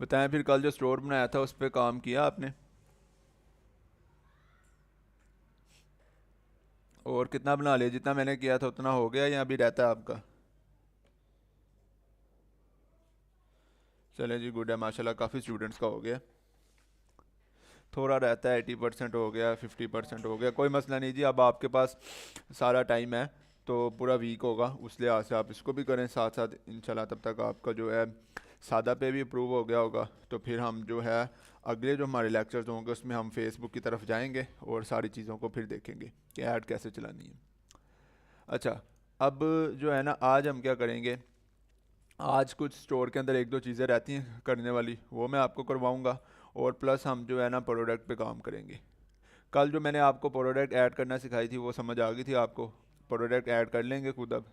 बताएं फिर, कल जो स्टोर बनाया था उस पर काम किया आपने? और कितना बना लिया? जितना मैंने किया था उतना हो गया या अभी रहता है आपका? चलें जी, गुड है माशाल्लाह, काफ़ी स्टूडेंट्स का हो गया। थोड़ा रहता है, 80% हो गया, 50% हो गया, कोई मसला नहीं जी। अब आपके पास सारा टाइम है तो पूरा वीक होगा, उस लिहाज से आप इसको भी करें साथ साथ इंशाल्लाह। तब तक आपका जो है सादा पे भी अप्रूव हो गया होगा, तो फिर हम जो है अगले जो हमारे लेक्चर्स होंगे उसमें हम फेसबुक की तरफ जाएंगे और सारी चीज़ों को फिर देखेंगे कि ऐड कैसे चलानी है। अच्छा, अब जो है ना, आज हम क्या करेंगे, आज कुछ स्टोर के अंदर एक दो चीज़ें रहती हैं करने वाली, वो मैं आपको करवाऊंगा। और प्लस हम जो है ना प्रोडक्ट पे काम करेंगे। कल जो मैंने आपको प्रोडक्ट ऐड करना सिखाई थी वो समझ आ गई थी आपको? प्रोडक्ट ऐड कर लेंगे खुद अब?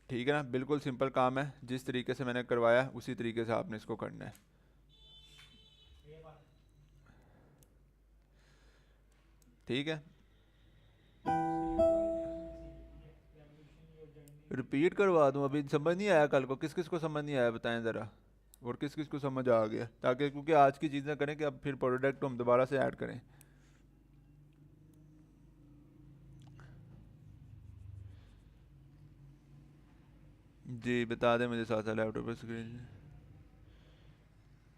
ठीक है ना, बिल्कुल सिंपल काम है, जिस तरीके से मैंने करवाया है, उसी तरीके से आपने इसको करना है। ठीक है, रिपीट करवा दूं? अभी समझ नहीं आया कल को, किस किस को समझ नहीं आया बताएं ज़रा। और किस किस को समझ आ गया, ताकि क्योंकि आज की चीज़ें करें कि अब फिर प्रोडक्ट को हम दोबारा से ऐड करें। जी बता दें मुझे, साथ साथ लैपटॉप पर स्क्रीन।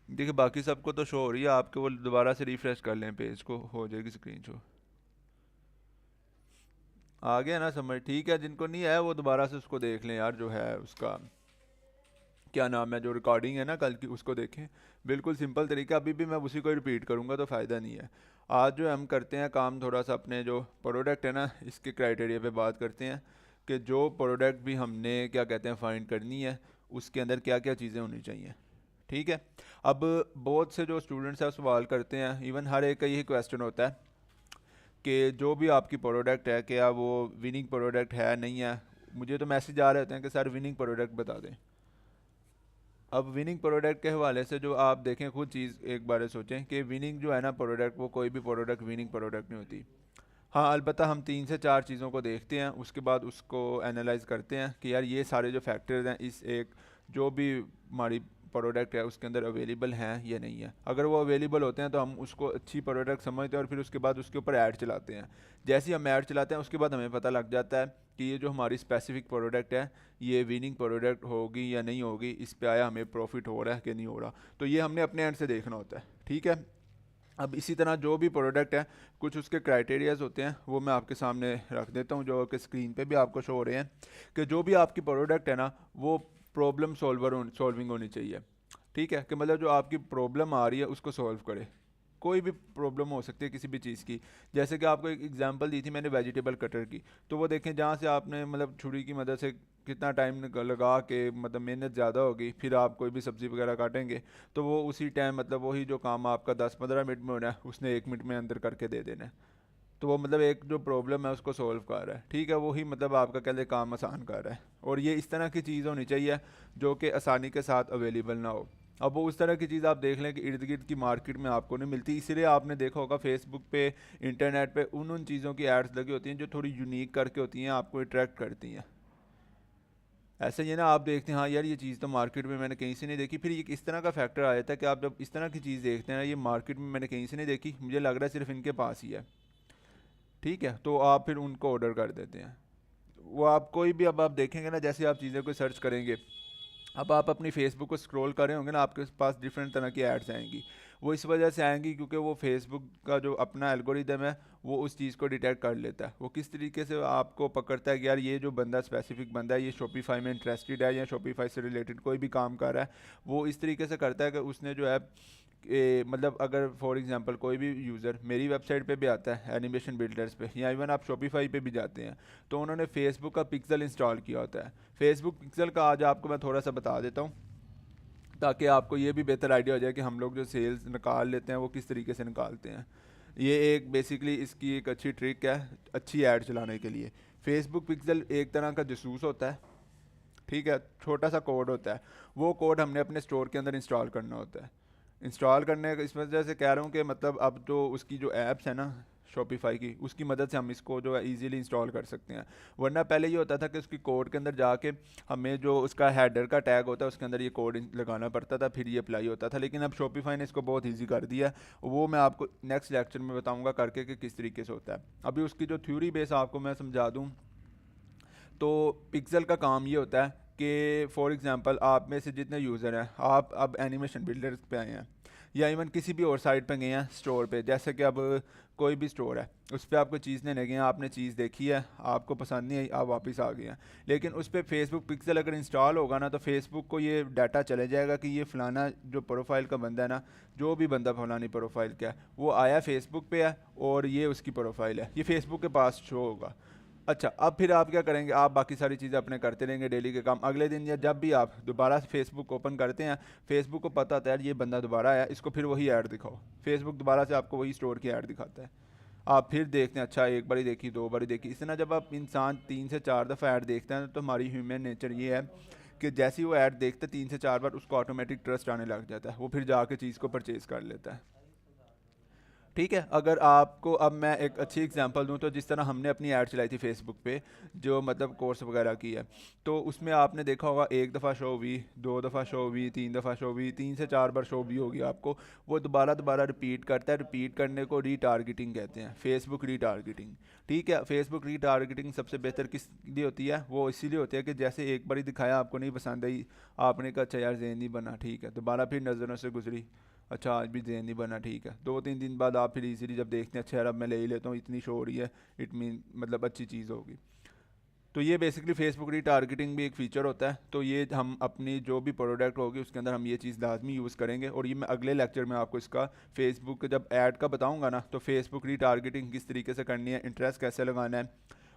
देखिए बाकी सबको तो शो हो रही है, आपके वो दोबारा से रिफ्रेश कर लें पेज को, हो जाएगी स्क्रीन शो। आ गया ना समझ? ठीक है, जिनको नहीं आया वो दोबारा से उसको देख लें यार, जो है उसका क्या नाम है, जो रिकॉर्डिंग है ना कल की, उसको देखें। बिल्कुल सिंपल तरीका, अभी भी मैं उसी को रिपीट करूँगा तो फ़ायदा नहीं है। आज जो हम करते हैं काम, थोड़ा सा अपने जो प्रोडक्ट है ना इसके क्राइटेरिया पे बात करते हैं कि जो प्रोडक्ट भी हमने क्या कहते हैं फाइंड करनी है, उसके अंदर क्या क्या चीज़ें होनी चाहिए। ठीक है। अब बहुत से जो स्टूडेंट्स हैं सवाल करते हैं, इवन हर एक का यही क्वेश्चन होता है कि जो भी आपकी प्रोडक्ट है क्या वो विनिंग प्रोडक्ट है नहीं है। मुझे तो मैसेज आ रहे होते हैं कि सर विनिंग प्रोडक्ट बता दें। अब विनिंग प्रोडक्ट के हवाले से जो आप देखें, खुद चीज़ एक बार सोचें कि विनिंग जो है ना प्रोडक्ट, वो कोई भी प्रोडक्ट विनिंग प्रोडक्ट नहीं होती। हाँ अलबत्ता हम 3 से 4 चीज़ों को देखते हैं, उसके बाद उसको एनालाइज करते हैं कि यार ये सारे जो फैक्टर्स हैं इस एक जो भी हमारी प्रोडक्ट है उसके अंदर अवेलेबल हैं या नहीं है। अगर वो अवेलेबल होते हैं तो हम उसको अच्छी प्रोडक्ट समझते हैं और फिर उसके बाद उसके ऊपर ऐड चलाते हैं। जैसे ही हम ऐड चलाते हैं उसके बाद हमें पता लग जाता है कि ये जो हमारी स्पेसिफिक प्रोडक्ट है ये विनिंग प्रोडक्ट होगी या नहीं होगी, इस पे आया हमें प्रॉफिट हो रहा है कि नहीं हो रहा। तो ये हमने अपने एंड से देखना होता है। ठीक है। अब इसी तरह जो भी प्रोडक्ट है, कुछ उसके क्राइटेरियाज होते हैं, वो मैं आपके सामने रख देता हूँ जो कि स्क्रीन पे भी आपको शो हो रहे हैं। कि जो भी आपकी प्रोडक्ट है ना वो प्रॉब्लम सॉल्विंग होनी चाहिए। ठीक है, कि मतलब जो आपकी प्रॉब्लम आ रही है उसको सॉल्व करे। कोई भी प्रॉब्लम हो सकती है किसी भी चीज़ की। जैसे कि आपको एक एग्जांपल दी थी मैंने वेजिटेबल कटर की, तो वो देखें जहाँ से आपने मतलब छुरी की मदद से कितना टाइम लगा के मतलब मेहनत ज़्यादा होगी, फिर आप कोई भी सब्ज़ी वगैरह काटेंगे तो वो उसी टाइम मतलब वही जो काम आपका 10-15 मिनट में होना है उसने 1 मिनट में अंदर करके दे देना है। तो वो मतलब एक जो प्रॉब्लम है उसको सॉल्व कर रहा है। ठीक है, वही मतलब आपका कहते हैं काम आसान कर रहा है। और ये इस तरह की चीज़ होनी चाहिए जो कि आसानी के साथ अवेलेबल ना हो। अब वो उस तरह की चीज़ आप देख लें कि इर्द गिर्द की मार्केट में आपको नहीं मिलती, इसीलिए आपने देखा होगा फेसबुक पे, इंटरनेट पे उन चीज़ों की एड्स लगी होती हैं जो थोड़ी यूनिक करके होती हैं, आपको अट्रैक्ट करती हैं। ऐसे ही है ना, आप देखते हैं हाँ यार ये चीज़ तो मार्केट में मैंने कहीं से नहीं देखी, फिर ये इस तरह का फैक्टर आ जाता है कि आप जब इस तरह की चीज़ देखते हैं ना, ये मार्केट में मैंने कहीं से नहीं देखी, मुझे लग रहा है सिर्फ इनके पास ही है। ठीक है, तो आप फिर उनको ऑर्डर कर देते हैं। वो आप कोई भी, अब आप देखेंगे ना जैसे आप चीज़ें को सर्च करेंगे, अब आप अपनी फेसबुक को स्क्रॉल कर रहे होंगे ना, आपके पास डिफरेंट तरह की एड्स आएंगी। वो इस वजह से आएंगी क्योंकि वो फेसबुक का जो अपना एल्गोरिदम है वो उस चीज़ को डिटेक्ट कर लेता है। वो किस तरीके से आपको पकड़ता है कि यार ये जो बंदा स्पेसिफिक बंदा है ये शॉपिफाई में इंटरेस्टेड है या शॉपिफाई से रिलेटेड कोई भी काम कर रहा है। वो इस तरीके से करता है कि उसने जो है मतलब अगर फॉर एग्जांपल कोई भी यूज़र मेरी वेबसाइट पे भी आता है एनिमेशन बिल्डर्स पे, या इवन आप शॉपिफाई पे भी जाते हैं, तो उन्होंने फेसबुक का पिक्सल इंस्टॉल किया होता है। फेसबुक पिक्सल का आज आपको मैं थोड़ा सा बता देता हूँ, ताकि आपको ये भी बेहतर आइडिया हो जाए कि हम लोग जो सेल्स निकाल लेते हैं वो किस तरीके से निकालते हैं। ये एक बेसिकली इसकी एक अच्छी ट्रिक है अच्छी ऐड चलाने के लिए। फेसबुक पिक्सल एक तरह का जसूस होता है। ठीक है, छोटा सा कोड होता है, वो कोड हमने अपने स्टोर के अंदर इंस्टॉल करना होता है। इंस्टॉल करने का इस वजह से कह रहा हूँ कि मतलब अब जो उसकी जो ऐप्स है ना, शॉपिफाई की, उसकी मदद से हम इसको जो है ईजिली इंस्टॉल कर सकते हैं। वरना पहले ये होता था कि उसकी कोड के अंदर जाके हमें जो उसका हेडर का टैग होता है उसके अंदर ये कोड लगाना पड़ता था, फिर ये अप्लाई होता था। लेकिन अब शॉपिफाई ने इसको बहुत ईजी कर दिया है, वो मैं आपको नेक्स्ट लेक्चर में बताऊँगा करके कि किस तरीके से होता है। अभी उसकी जो थ्योरी बेस आपको मैं समझा दूँ, तो पिक्सल का काम ये होता है कि फॉर एग्जांपल आप में से जितने यूज़र हैं, आप अब एनिमेशन बिल्डर पे आए हैं या इवन किसी भी और साइट पे गए हैं स्टोर पे, जैसे कि अब कोई भी स्टोर है उस पर आपको चीज़ लेने गए हैं, आपने चीज़ देखी है, आपको पसंद नहीं आई, आप वापस आ गए हैं। लेकिन उस पर फेसबुक पिक्सल अगर इंस्टॉल होगा ना, तो फेसबुक को ये डाटा चले जाएगा कि ये फ़लाना जो प्रोफाइल का बंदा है ना, जो भी बंदा फलानी प्रोफाइल का है वो आया फेसबुक पे है और ये उसकी प्रोफाइल है, ये फेसबुक के पास शो होगा। अच्छा, अब फिर आप क्या करेंगे, आप बाकी सारी चीज़ें अपने करते रहेंगे डेली के काम। अगले दिन या जब भी आप दोबारा से फेसबुक ओपन करते हैं, फेसबुक को पता होता है यार ये बंदा दोबारा आया, इसको फिर वही ऐड दिखाओ, फेसबुक दोबारा से आपको वही स्टोर की ऐड दिखाता है। आप फिर देखते हैं, अच्छा एक बारी देखी, दो बारी देखी, इस तरह जब आप इंसान 3 से 4 दफ़ा ऐड देखते हैं तो हमारी ह्यूमन नेचर ये है कि जैसे ही वो ऐड देखता है 3 से 4 बार, उसको ऑटोमेटिक ट्रस्ट आने लग जाता है, वो फिर जाके चीज़ को परचेज़ कर लेता है। ठीक है, अगर आपको अब मैं एक अच्छी एग्जांपल दूं, तो जिस तरह हमने अपनी ऐड चलाई थी फेसबुक पे, जो मतलब कोर्स वगैरह की है, तो उसमें आपने देखा होगा एक दफ़ा शो हुई, 2 दफ़ा शो हुई, 3 दफ़ा शो हुई, 3 से 4 बार शो भी होगी आपको। वो दोबारा दोबारा रिपीट करता है, रिपीट करने को रीटारगेटिंग कहते हैं, फेसबुक रीटारगेटिंग। ठीक है, फेसबुक रीटारगेटिंग सबसे बेहतर किस लिए होती है, वो इसीलिए होती है कि जैसे एक बार दिखाया, आपको नहीं पसंद आई, आपने कहा अच्छा यार ज़हन नहीं बना, ठीक है, दोबारा फिर नज़रों से गुजरी, अच्छा आज भी जहन नहीं बना, ठीक है, 2-3 दिन बाद आप फिर इजीली जब देखते हैं अच्छा यार अब मैं ले ही लेता हूँ, इतनी शो हो रही है, इट मीन मतलब अच्छी चीज़ होगी। तो ये बेसिकली फेसबुक रीटारगेटिंग भी एक फ़ीचर होता है। तो ये हम अपनी जो भी प्रोडक्ट होगी उसके अंदर हम ये चीज़ लाजमी यूज़ करेंगे, और ये मैं अगले लेक्चर में आपको इसका फेसबुक जब ऐड का बताऊँगा ना, तो फेसबुक रीटारगेटिंग किस तरीके से करनी है, इंटरेस्ट कैसे लगाना है,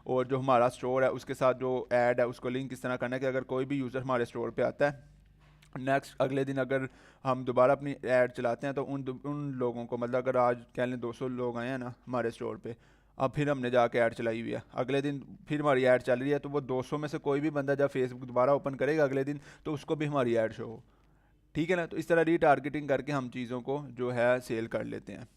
और जो हमारा स्टोर है उसके साथ जो ऐड है उसको लिंक किस तरह करना है कि अगर कोई भी यूज़र हमारे स्टोर पर आता है, नेक्स्ट अगले दिन अगर हम दोबारा अपनी ऐड चलाते हैं, तो उन लोगों को, मतलब अगर आज कह लें 200 लोग आए हैं ना हमारे स्टोर पे, अब फिर हमने जाके ऐड चलाई हुई है, अगले दिन फिर हमारी ऐड चल रही है, तो वो 200 में से कोई भी बंदा जब फेसबुक दोबारा ओपन करेगा अगले दिन, तो उसको भी हमारी ऐड शो हो। ठीक है ना, तो इस तरह रीटारगेटिंग करके हम चीज़ों को जो है सेल कर लेते हैं।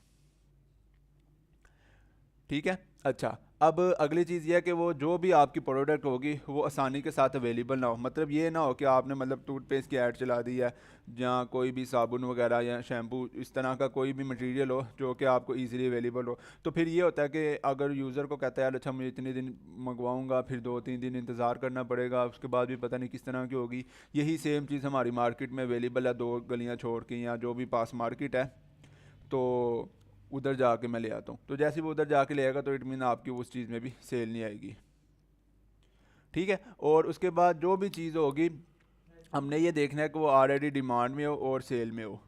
ठीक है। अच्छा, अब अगली चीज़ ये है कि वो जो भी आपकी प्रोडक्ट होगी वो आसानी के साथ अवेलेबल ना हो। मतलब ये ना हो कि आपने मतलब टूथपेस्ट की ऐड चला दी है, या कोई भी साबुन वगैरह या शैम्पू, इस तरह का कोई भी मटेरियल हो जो कि आपको इजीली अवेलेबल हो। तो फिर ये होता है कि अगर यूज़र को कहता है यार अच्छा मैं इतने दिन मंगवाऊंगा, फिर 2-3 दिन इंतज़ार करना पड़ेगा, उसके बाद भी पता नहीं किस तरह की होगी। यही सेम चीज़ हमारी मार्केट में अवेलेबल है, 2 गलियाँ छोड़ के या जो भी पास मार्केट है, तो उधर जाके मैं ले आता हूँ। तो जैसे ही वो उधर जाके ले आएगा तो इट मीन आपकी उस चीज़ में भी सेल नहीं आएगी। ठीक है, और उसके बाद जो भी चीज़ होगी हमने ये देखना है कि वो ऑलरेडी डिमांड में हो और सेल में हो।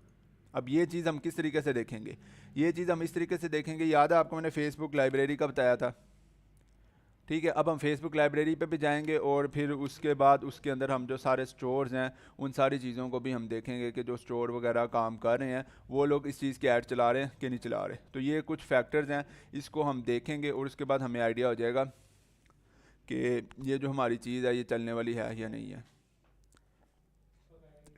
अब ये चीज़ हम किस तरीके से देखेंगे, ये चीज़ हम इस तरीके से देखेंगे, याद है आपको मैंने फेसबुक लाइब्रेरी का बताया था। ठीक है, अब हम फेसबुक लाइब्रेरी पे भी जाएंगे, और फिर उसके बाद उसके अंदर हम जो सारे स्टोर्स हैं उन सारी चीज़ों को भी हम देखेंगे कि जो स्टोर वगैरह काम कर रहे हैं वो लोग इस चीज़ की ऐड चला रहे हैं कि नहीं चला रहे। तो ये कुछ फैक्टर्स हैं, इसको हम देखेंगे, और उसके बाद हमें आइडिया हो जाएगा कि ये जो हमारी चीज़ है ये चलने वाली है या नहीं है।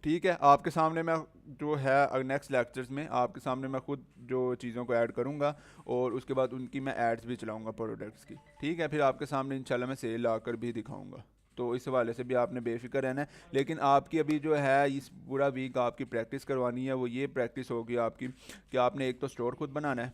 ठीक है, आपके सामने मैं जो है नेक्स्ट लेक्चर्स में आपके सामने मैं खुद जो चीज़ों को ऐड करूँगा, और उसके बाद उनकी मैं एड्स भी चलाऊँगा प्रोडक्ट्स की। ठीक है, फिर आपके सामने इंशाल्लाह मैं सेल आकर भी दिखाऊँगा। तो इस हवाले से भी आपने बेफिक्र रहना है। लेकिन आपकी अभी जो है इस पूरा वीक आपकी प्रैक्टिस करवानी है, वो ये प्रैक्टिस होगी आपकी कि आपने एक तो स्टोर खुद बनाना है।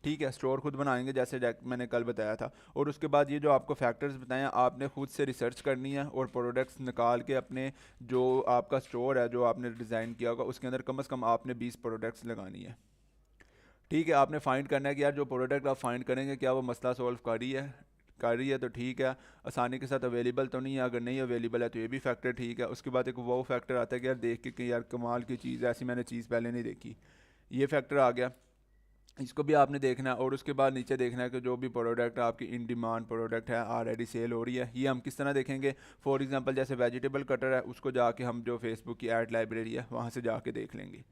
ठीक है, स्टोर खुद बनाएंगे जैसे मैंने कल बताया था, और उसके बाद ये जो आपको फैक्टर्स बताएं आपने खुद से रिसर्च करनी है, और प्रोडक्ट्स निकाल के अपने जो आपका स्टोर है जो आपने डिज़ाइन किया होगा उसके अंदर कम से कम आपने 20 प्रोडक्ट्स लगानी है। ठीक है, आपने फाइंड करना है कि यार जो प्रोडक्ट आप फाइंड करेंगे क्या वो मसला सॉल्व कर रही है तो ठीक है, आसानी के साथ अवेलेबल तो नहीं है, अगर नहीं अवेलेबल है तो ये भी फैक्टर ठीक है। उसके बाद एक वो फैक्टर आता है कि यार देख के कि यार कमाल की चीज़ है, ऐसी मैंने चीज़ पहले नहीं देखी, ये फैक्टर आ गया, इसको भी आपने देखना है। और उसके बाद नीचे देखना है कि जो भी प्रोडक्ट आपकी इन डिमांड प्रोडक्ट है, ऑलरेडी सेल हो रही है, ये हम किस तरह देखेंगे। फॉर एग्जांपल जैसे वेजिटेबल कटर है, उसको जाके हम जो फेसबुक की ऐड लाइब्रेरी है वहाँ से जाके देख लेंगे।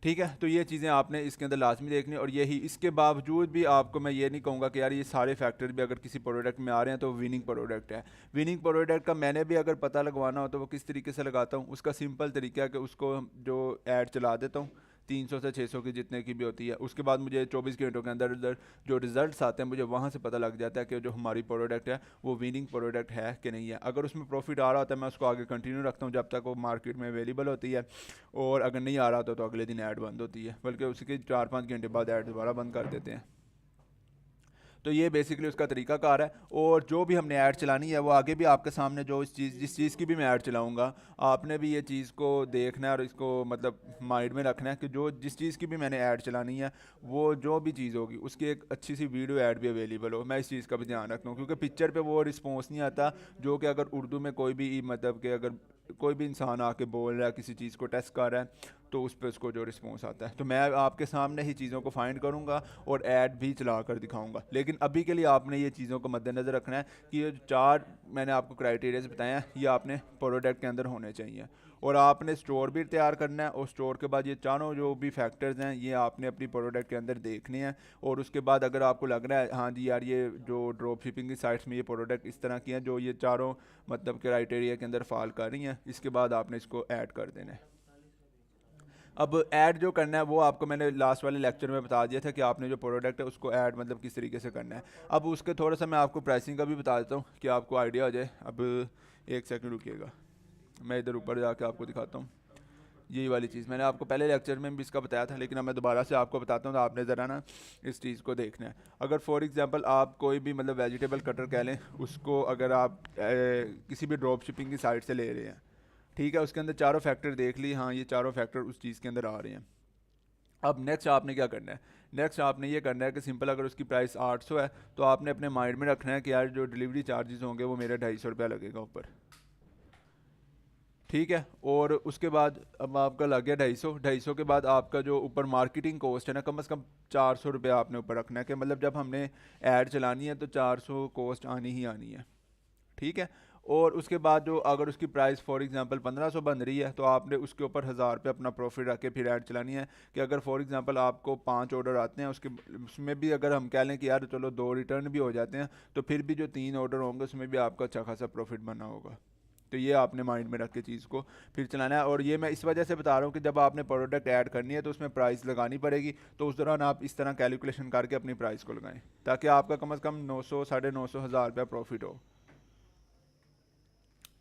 ठीक है, तो ये चीज़ें आपने इसके अंदर लाजमी देखनी, और यही इसके बावजूद भी आपको मैं ये नहीं कहूँगा कि यार ये सारे फैक्टर भी अगर किसी प्रोडक्ट में आ रहे हैं तो विनिंग प्रोडक्ट है। विनिंग प्रोडक्ट का मैंने भी अगर पता लगवाना हो तो वो किस तरीके से लगाता हूँ, उसका सिंपल तरीका है कि उसको जो ऐड चला देता हूँ 300 से 600 की जितने की भी होती है। उसके बाद मुझे 24 घंटों के अंदर अंदर जो रिजल्ट्स आते हैं मुझे वहाँ से पता लग जाता है कि जो हमारी प्रोडक्ट है वो विनिंग प्रोडक्ट है कि नहीं है। अगर उसमें प्रॉफिट आ रहा होता है मैं उसको आगे कंटिन्यू रखता हूँ जब तक वो मार्केट में अवेलेबल होती है, और अगर नहीं आ रहा तो अगले दिन ऐड बंद होती है, बल्कि उसके 4-5 घंटे बाद ऐड दोबारा बंद कर देते हैं। तो ये बेसिकली उसका तरीकाकार है। और जो भी हमने ऐड चलानी है वो आगे भी आपके सामने, जो इस चीज़ जिस चीज़ की भी मैं ऐड चलाऊंगा आपने भी ये चीज़ को देखना है और इसको मतलब माइंड में रखना है कि जो जिस चीज़ की भी मैंने ऐड चलानी है वो जो भी चीज़ होगी उसकी एक अच्छी सी वीडियो ऐड भी अवेलेबल हो। मैं इस चीज़ का भी ध्यान रखता हूँ क्योंकि पिक्चर पे वो रिस्पॉन्स नहीं आता जो कि अगर उर्दू में कोई भी मतलब कि अगर कोई भी इंसान आके बोल रहा है किसी चीज़ को टेस्ट कर रहा है तो उस पर उसको जो रिस्पॉन्स आता है। तो मैं आपके सामने ही चीज़ों को फाइंड करूँगा और ऐड भी चला कर दिखाऊँगा। लेकिन अभी के लिए आपने ये चीज़ों को मद्देनज़र रखना है कि ये 4 मैंने आपको क्राइटेरियाज बताए हैं ये आपने प्रोडक्ट के अंदर होने चाहिए। और आपने स्टोर भी तैयार करना है और स्टोर के बाद ये चारों जो भी फैक्टर्स हैं ये आपने अपनी प्रोडक्ट के अंदर देखने हैं। और उसके बाद अगर आपको लग रहा है हाँ जी यार ये जो ड्रॉप शिपिंग की साइट्स में ये प्रोडक्ट इस तरह की हैं जो ये चारों मतलब क्राइटेरिया के अंदर फॉल कर रही हैं, इसके बाद आपने इसको ऐड कर देना है। अब ऐड जो करना है वो आपको मैंने लास्ट वाले लेक्चर में बता दिया था कि आपने जो प्रोडक्ट है उसको ऐड मतलब किस तरीके से करना है। अब उसके थोड़ा सा मैं आपको प्राइसिंग का भी बता देता हूँ कि आपको आइडिया हो जाए। अब एक सेकंड रुकिएगा, मैं इधर ऊपर जाके आपको दिखाता हूँ। यही वाली चीज़ मैंने आपको पहले लेक्चर में भी इसका बताया था लेकिन अब मैं दोबारा से आपको बताता हूँ तो आपने ज़रा ना इस चीज़ को देखना है। अगर फॉर एग्जांपल आप कोई भी मतलब वेजिटेबल कटर कह लें उसको अगर आप किसी भी ड्रॉप शिपिंग की साइट से ले रहे हैं, ठीक है, उसके अंदर चारों फैक्टर देख ली, हाँ ये चारों फैक्टर उस चीज़ के अंदर आ रहे हैं। अब नेक्स्ट आपने क्या करना है, नेक्स्ट आपने ये करना है कि सिंपल अगर उसकी प्राइस 800 है तो आपने अपने माइंड में रखना है कि यार जो डिलीवरी चार्जेस होंगे वो मेरा 250 रुपया लगेगा ऊपर, ठीक है। और उसके बाद अब आपका लग गया 250 के बाद आपका जो ऊपर मार्केटिंग कॉस्ट है ना कम से कम 400 रुपया आपने ऊपर रखना है कि मतलब जब हमने ऐड चलानी है तो 400 कॉस्ट आनी ही आनी है, ठीक है। और उसके बाद जो अगर उसकी प्राइस फॉर एग्जांपल 1500 बन रही है तो आपने उसके ऊपर 1000 रुपये अपना प्रॉफिट रख के फिर ऐड चलानी है कि अगर फॉर एग्जांपल आपको 5 ऑर्डर आते हैं उसके उसमें भी अगर हम कह लें कि यार चलो 2 रिटर्न भी हो जाते हैं तो फिर भी जो 3 ऑर्डर होंगे उसमें भी आपका अच्छा खासा प्रॉफिट बना होगा। तो ये आपने माइंड में रख के चीज़ को फिर चलाना है। और ये मैं इस वजह से बता रहा हूँ कि जब आपने प्रोडक्ट ऐड करनी है तो उसमें प्राइस लगानी पड़ेगी, तो उस दौरान आप इस तरह कैलकुलेशन करके अपनी प्राइस को लगाएं ताकि आपका कम से कम 900 950 हज़ार रुपया प्रॉफिट हो,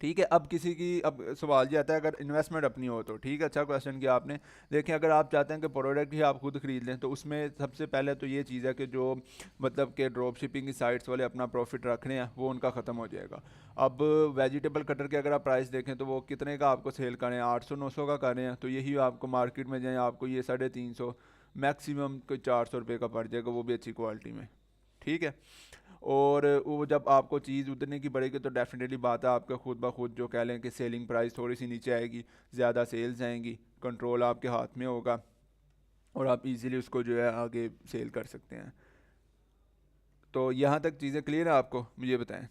ठीक है। अब किसी की अब सवाल ये आता है अगर इन्वेस्टमेंट अपनी हो तो, ठीक है, अच्छा क्वेश्चन किया आपने। देखें अगर आप चाहते हैं कि प्रोडक्ट ही आप खुद खरीद लें तो उसमें सबसे पहले तो ये चीज़ है कि जो मतलब कि ड्रॉप शिपिंग की साइट्स वाले अपना प्रॉफिट रख रहे हैं वो उनका ख़त्म हो जाएगा। अब वेजिटेबल कटर के अगर आप प्राइस देखें तो वो कितने का आपको सेल करें, 800-900 का कर रहे हैं, तो यही आपको मार्केट में जाए आपको ये 350 मैक्सिमम कोई 400 रुपये का पड़ जाएगा, वो भी अच्छी क्वालिटी में, ठीक है। और वो जब आपको चीज़ उतरने की पड़ेगी तो डेफिनेटली बात है आपका खुद ब खुद जो कह लें कि सेलिंग प्राइस थोड़ी सी नीचे आएगी, ज़्यादा सेल्स आएंगी, कंट्रोल आपके हाथ में होगा और आप इजीली उसको जो है आगे सेल कर सकते हैं। तो यहाँ तक चीज़ें क्लियर है आपको, मुझे बताएं।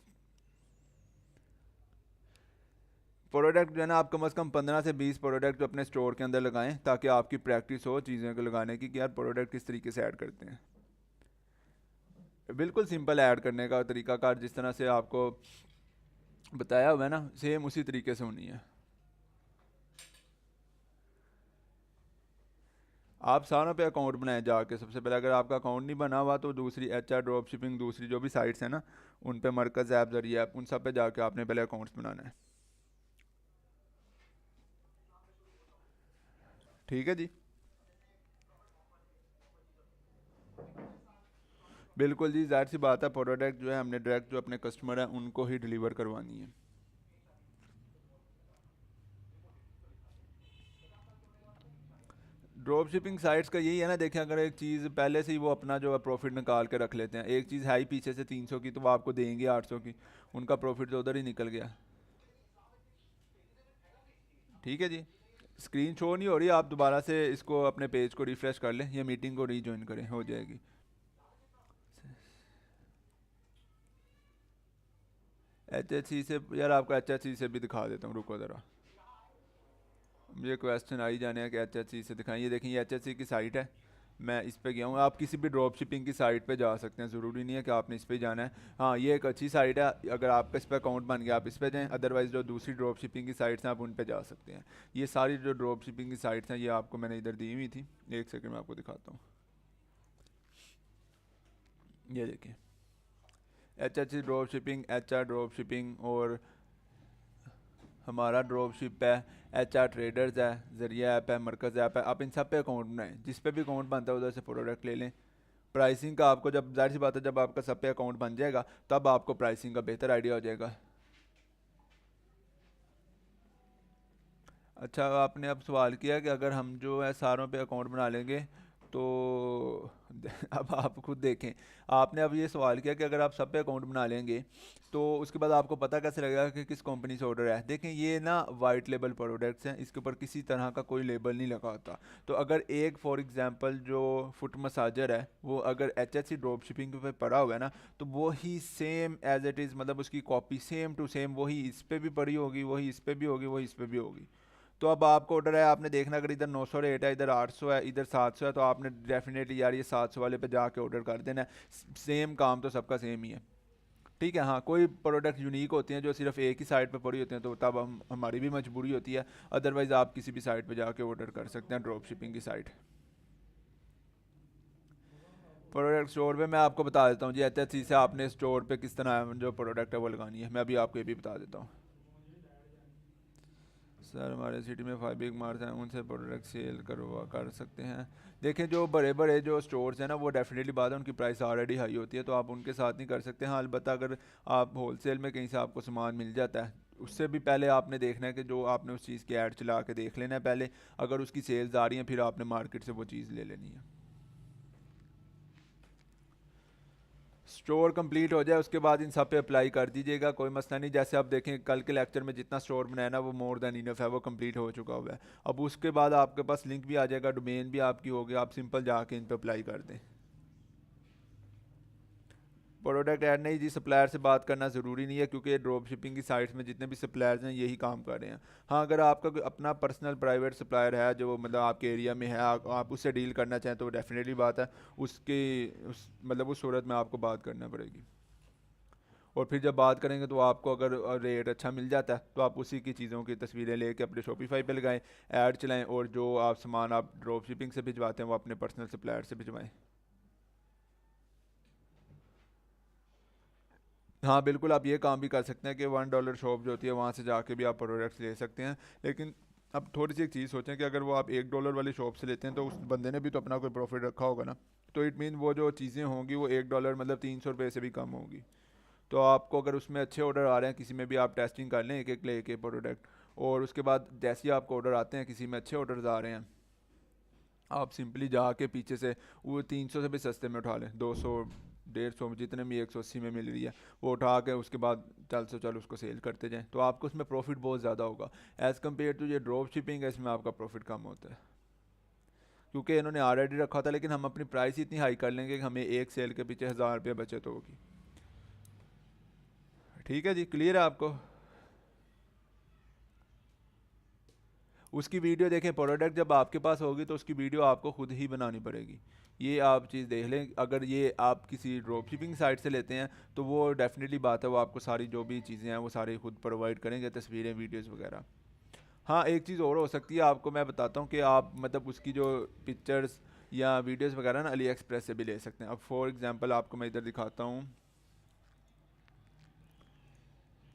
प्रोडक्ट जो है ना आप कम से कम 15 से 20 प्रोडक्ट अपने स्टोर के अंदर लगाएं ताकि आपकी प्रैक्टिस हो चीज़ों को लगाने की कि यार प्रोडक्ट किस तरीके से ऐड करते हैं। बिल्कुल सिंपल ऐड करने का तरीकाकार जिस तरह से आपको बताया हुआ है ना सेम उसी तरीके से होनी है। आप सारों पे अकाउंट बनाए जाके सबसे पहले, अगर आपका अकाउंट नहीं बना हुआ तो दूसरी HR ड्रॉप शिपिंग दूसरी जो भी साइट्स हैं ना उन पे मरकज़ ऐप जरिए आप उन सब पे जाके आपने पहले अकाउंट्स बनाना है, ठीक है जी। बिल्कुल जी, जाहिर सी बात है प्रोडक्ट जो है हमने डायरेक्ट जो अपने कस्टमर हैं उनको ही डिलीवर करवानी है। ड्रॉप शिपिंग साइट्स का यही है ना, देखें अगर एक चीज़ पहले से ही वो अपना जो है प्रॉफिट निकाल के रख लेते हैं, एक चीज़ है ही पीछे से 300 की तो वो आपको देंगे 800 की, उनका प्रॉफिट तो उधर ही निकल गया, ठीक है जी। स्क्रीन शो नहीं हो रही, आप दोबारा से इसको अपने पेज को रिफ्रेश कर लें या मीटिंग को रीजॉइन करें, हो जाएगी। HHC से यार आपको HHC से भी दिखा देता हूँ, रुको ज़रा, मुझे क्वेश्चन आई जाने हैं कि HHC से दिखाएं। ये देखें ये HHC की साइट है, मैं इस पे गया हूँ। आप किसी भी ड्रॉप शिपिंग की साइट पे जा सकते हैं, ज़रूरी नहीं है कि आपने इस पे जाना है। हाँ, ये एक अच्छी साइट है, अगर आपका इस पे अकाउंट बन गया आप इस पे जाएं, अदरवाइज़ जो दूसरी ड्रॉप शिपिंग की साइट्स हैं आप उन पे जा सकते हैं। ये सारी जो ड्रॉप शिपिंग की साइट्स हैं ये आपको मैंने इधर दी हुई थी, एक सेकेंड में आपको दिखाता हूँ। ये देखिए, H H drop shipping, H R drop shipping, और हमारा ड्रॉप शिप है, एच आर ट्रेडर्स है, जरिया ऐप है, मरकज़ ऐप है। आप इन सब पे अकाउंट बनाएं, जिस पे भी अकाउंट बनता है उधर से प्रोडक्ट ले लें। प्राइसिंग का आपको, जब जाहिर सी बात है जब आपका सब पे अकाउंट बन जाएगा तब आपको प्राइसिंग का बेहतर आइडिया हो जाएगा। अच्छा, आपने अब सवाल किया कि अगर हम जो है सारों पे अकाउंट बना लेंगे तो अब आप खुद देखें। आपने अब ये सवाल किया कि अगर आप सब पे अकाउंट बना लेंगे तो उसके बाद आपको पता कैसे लगेगा कि किस कंपनी से ऑर्डर है। देखें, ये ना वाइट लेबल प्रोडक्ट्स हैं, इसके ऊपर किसी तरह का कोई लेबल नहीं लगा होता। तो अगर एक फॉर एग्जांपल जो फुट मसाजर है वो अगर H H C drop shipping पे पड़ा हुआ है ना, तो वो ही सेम एज इट इज़, मतलब उसकी कॉपी सेम टू सेम वही इस पे भी पड़ी होगी, वही इस पे भी होगी, वही इस पे भी होगी। तो अब आपको ऑर्डर है, आपने देखना अगर इधर 900 रेट है, इधर 800 है, इधर 700 है, तो आपने डेफिनेटली यार ये 700 वाले पे जाके ऑर्डर कर देना है। सेम काम तो सबका सेम ही है। ठीक है, हाँ, कोई प्रोडक्ट यूनिक होते हैं जो सिर्फ एक ही साइट पे पड़ी होते हैं, तो तब हमारी भी मजबूरी होती है। अदरवाइज़ आप किसी भी साइट पे जाके ऑर्डर कर सकते हैं, ड्रॉप शिपिंग की साइट। प्रोडक्ट स्टोर पे मैं आपको बता देता हूँ जी, एच एच सी से आपने स्टोर पे किस तरह जो प्रोडक्ट है वो लगानी है, मैं अभी आपको ये भी बता देता हूँ। सर हमारे सिटी में 5 बिग मार्ट हैं, उनसे प्रोडक्ट सेल करवा कर सकते हैं। देखें, जो बड़े बड़े जो स्टोर्स हैं ना, वो डेफिनेटली बात है उनकी प्राइस ऑलरेडी हाई होती है, तो आप उनके साथ नहीं कर सकते। हाँ, अलबत्ता अगर आप होलसेल में कहीं से आपको सामान मिल जाता है, उससे भी पहले आपने देखना है कि जो आपने उस चीज़ की ऐड चला के देख लेना है पहले। अगर उसकी सेल्स आ रही हैं फिर आपने मार्केट से वो चीज़ ले लेनी है। स्टोर कंप्लीट हो जाए उसके बाद इन सब पे अप्लाई कर दीजिएगा, कोई मसला नहीं। जैसे आप देखें कल के लेक्चर में जितना स्टोर बनाया ना वो मोर देन इनफ है, वो कंप्लीट हो चुका हुआ है। अब उसके बाद आपके पास लिंक भी आ जाएगा, डोमेन भी आपकी होगी, आप सिंपल जाके इन पे अप्लाई कर दें। प्रोडक्ट ऐड नहीं जी, सप्लायर से बात करना ज़रूरी नहीं है, क्योंकि ड्रॉप शिपिंग की साइट्स में जितने भी सप्लायर्स हैं यही काम कर रहे हैं। हाँ, अगर आपका कोई अपना पर्सनल प्राइवेट सप्लायर है जो मतलब आपके एरिया में है, आप उससे डील करना चाहें तो डेफिनेटली बात है, उसकी मतलब उस सूरत में आपको बात करना पड़ेगी। और फिर जब बात करेंगे तो आपको अगर रेट अच्छा मिल जाता है तो आप उसी की चीज़ों की तस्वीरें लेके अपने शॉपिफाई पे लगाएं, ऐड चलाएं, और जो आप सामान आप ड्रॉप शिपिंग से भिजवाते हैं वो अपने पर्सनल सप्लायर से भिजवाएं। हाँ बिल्कुल, आप ये काम भी कर सकते हैं कि $1 शॉप जो होती है वहाँ से जाके भी आप प्रोडक्ट्स ले सकते हैं। लेकिन अब थोड़ी सी एक चीज़ सोचें कि अगर वो आप $1 वाली शॉप से लेते हैं तो उस बंदे ने भी तो अपना कोई प्रॉफिट रखा होगा ना। तो इट मीन वो जो चीज़ें होंगी वो $1 मतलब 300 रुपये से भी कम होगी। तो आपको अगर उसमें अच्छे ऑर्डर आ रहे हैं, किसी में भी आप टेस्टिंग कर लें एक एक लेके प्रोडक्ट, और उसके बाद जैसे ही आपको ऑर्डर आते हैं, किसी में अच्छे ऑर्डर्स आ रहे हैं, आप सिंपली जाके पीछे से वो 300 से भी सस्ते में उठा लें, 200 150 जितने भी 180 में मिल रही है वो उठा के उसके बाद चल से चल उसको सेल करते जाएं, तो आपको उसमें प्रॉफिट बहुत ज़्यादा होगा। एज़ कम्पेयर टू ये ड्रॉप शिपिंग है, इसमें आपका प्रॉफिट कम होता है, क्योंकि इन्होंने ऑलरेडी रखा था। लेकिन हम अपनी प्राइस इतनी हाई कर लेंगे कि हमें एक सेल के पीछे 1000 रुपये बचत होगी। ठीक है जी, क्लियर है आपको? उसकी वीडियो देखें, प्रोडक्ट जब आपके पास होगी तो उसकी वीडियो आपको खुद ही बनानी पड़ेगी। ये आप चीज़ देख लें, अगर ये आप किसी ड्रॉप शिपिंग साइट से लेते हैं तो वो डेफिनेटली बात है, वो आपको सारी जो भी चीज़ें हैं वो सारी खुद प्रोवाइड करेंगे, तस्वीरें, वीडियोस वगैरह। हाँ, एक चीज़ और हो सकती है, आपको मैं बताता हूँ कि आप मतलब उसकी जो पिक्चर्स या वीडियोस वगैरह ना अली एक्सप्रेस से भी ले सकते हैं। अब फॉर एग्जांपल आपको मैं इधर दिखाता हूँ,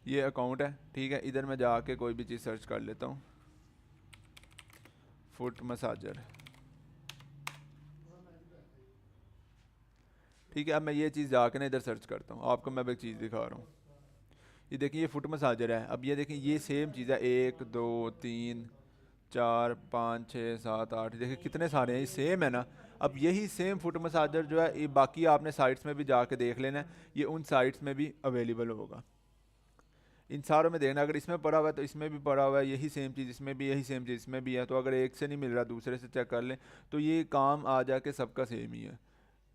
ये अकाउंट है, ठीक है, इधर मैं जाके कोई भी चीज़ सर्च कर लेता हूँ, फुट मसाजर। ठीक है, अब मैं ये चीज़ जाके ना इधर सर्च करता हूँ, आपको मैं अब एक चीज़ दिखा रहा हूँ। ये देखिए, ये फुट मसाजर है। अब ये देखिए, ये सेम चीज़ है, 1 2 3 4 5 6 7 8, देखिए कितने सारे हैं, ये सेम है ना। अब यही सेम फुट मसाजर जो है ये बाकी आपने साइट्स में भी जाके देख लेना है, ये उन साइट्स में भी अवेलेबल होगा। इन सारों में देखना, अगर इसमें पड़ा हुआ है तो इसमें भी पड़ा हुआ है, यही सेम चीज़ इसमें भी, यही सेम चीज़ इसमें भी है। तो अगर एक से नहीं मिल रहा दूसरे से चेक कर लें, तो ये काम आ जाके सबका सेम ही है।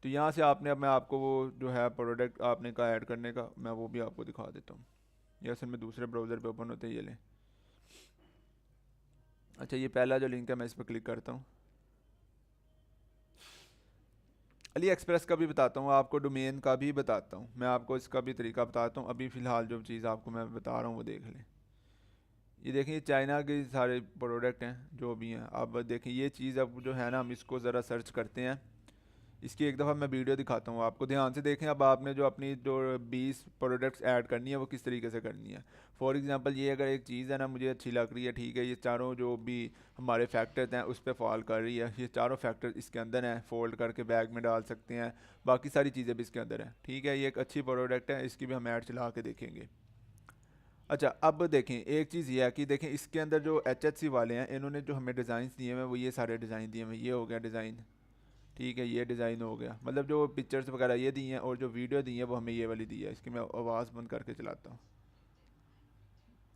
तो यहाँ से आपने, अब मैं आपको वो जो है प्रोडक्ट आपने का ऐड करने का, मैं वो भी आपको दिखा देता हूँ। ये असल में दूसरे ब्राउज़र पे ओपन होते हैं, ये लें। अच्छा, ये पहला जो लिंक है मैं इस पर क्लिक करता हूँ। अली एक्सप्रेस का भी बताता हूँ आपको, डोमेन का भी बताता हूँ, मैं आपको इसका भी तरीका बताता हूँ। अभी फ़िलहाल जो चीज़ आपको मैं बता रहा हूँ वो देख लें। ये देखें, ये चाइना के सारे प्रोडक्ट हैं जो भी हैं। अब देखें ये चीज़ अब जो है ना, हम इसको ज़रा सर्च करते हैं। इसकी एक दफ़ा मैं वीडियो दिखाता हूँ आपको, ध्यान से देखें। अब आपने जो अपनी जो 20 प्रोडक्ट्स ऐड करनी है वो किस तरीके से करनी है। फॉर एग्जांपल ये अगर एक चीज़ है ना मुझे अच्छी लग रही है, ठीक है, ये चारों जो भी हमारे फैक्टर्स हैं उस पर फॉल कर रही है, ये चारों फैक्टर्स इसके अंदर हैं, फोल्ड करके बैग में डाल सकते हैं, बाकी सारी चीज़ें भी इसके अंदर हैं, ठीक है। ये एक अच्छी प्रोडक्ट है, इसकी भी हम ऐड चला के देखेंगे। अच्छा, अब देखें एक चीज़ ये है कि देखें इसके अंदर जो HHC वाले हैं इन्होंने जो हमें डिज़ाइन दिए हुए हैं वो ये सारे डिज़ाइन दिए हुए हैं। ये हो गया डिज़ाइन, ठीक है, ये डिज़ाइन हो गया, मतलब जो पिक्चर्स वगैरह ये दी हैं और जो वीडियो दी है वो हमें ये वाली दी है। इसकी मैं आवाज़ बंद करके चलाता हूँ।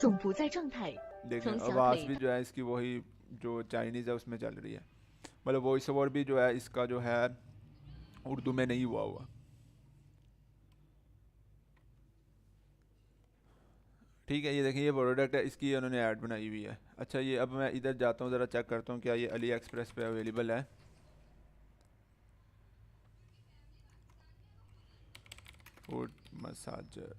总不在状态， देखें 从小 आवाज़ 腿 भी जो है इसकी वही जो चाइनीज़ है उसमें चल रही है, मतलब वॉइस ओवर भी जो है इसका जो है उर्दू में नहीं हुआ हुआ, ठीक है। ये देखिए ये प्रोडक्ट है, इसकी उन्होंने ऐड बनाई हुई है। अच्छा, ये अब मैं इधर जाता हूँ, ज़रा चेक करता हूँ क्या ये अली एक्सप्रेस पे अवेलेबल है। फूड मसाजर,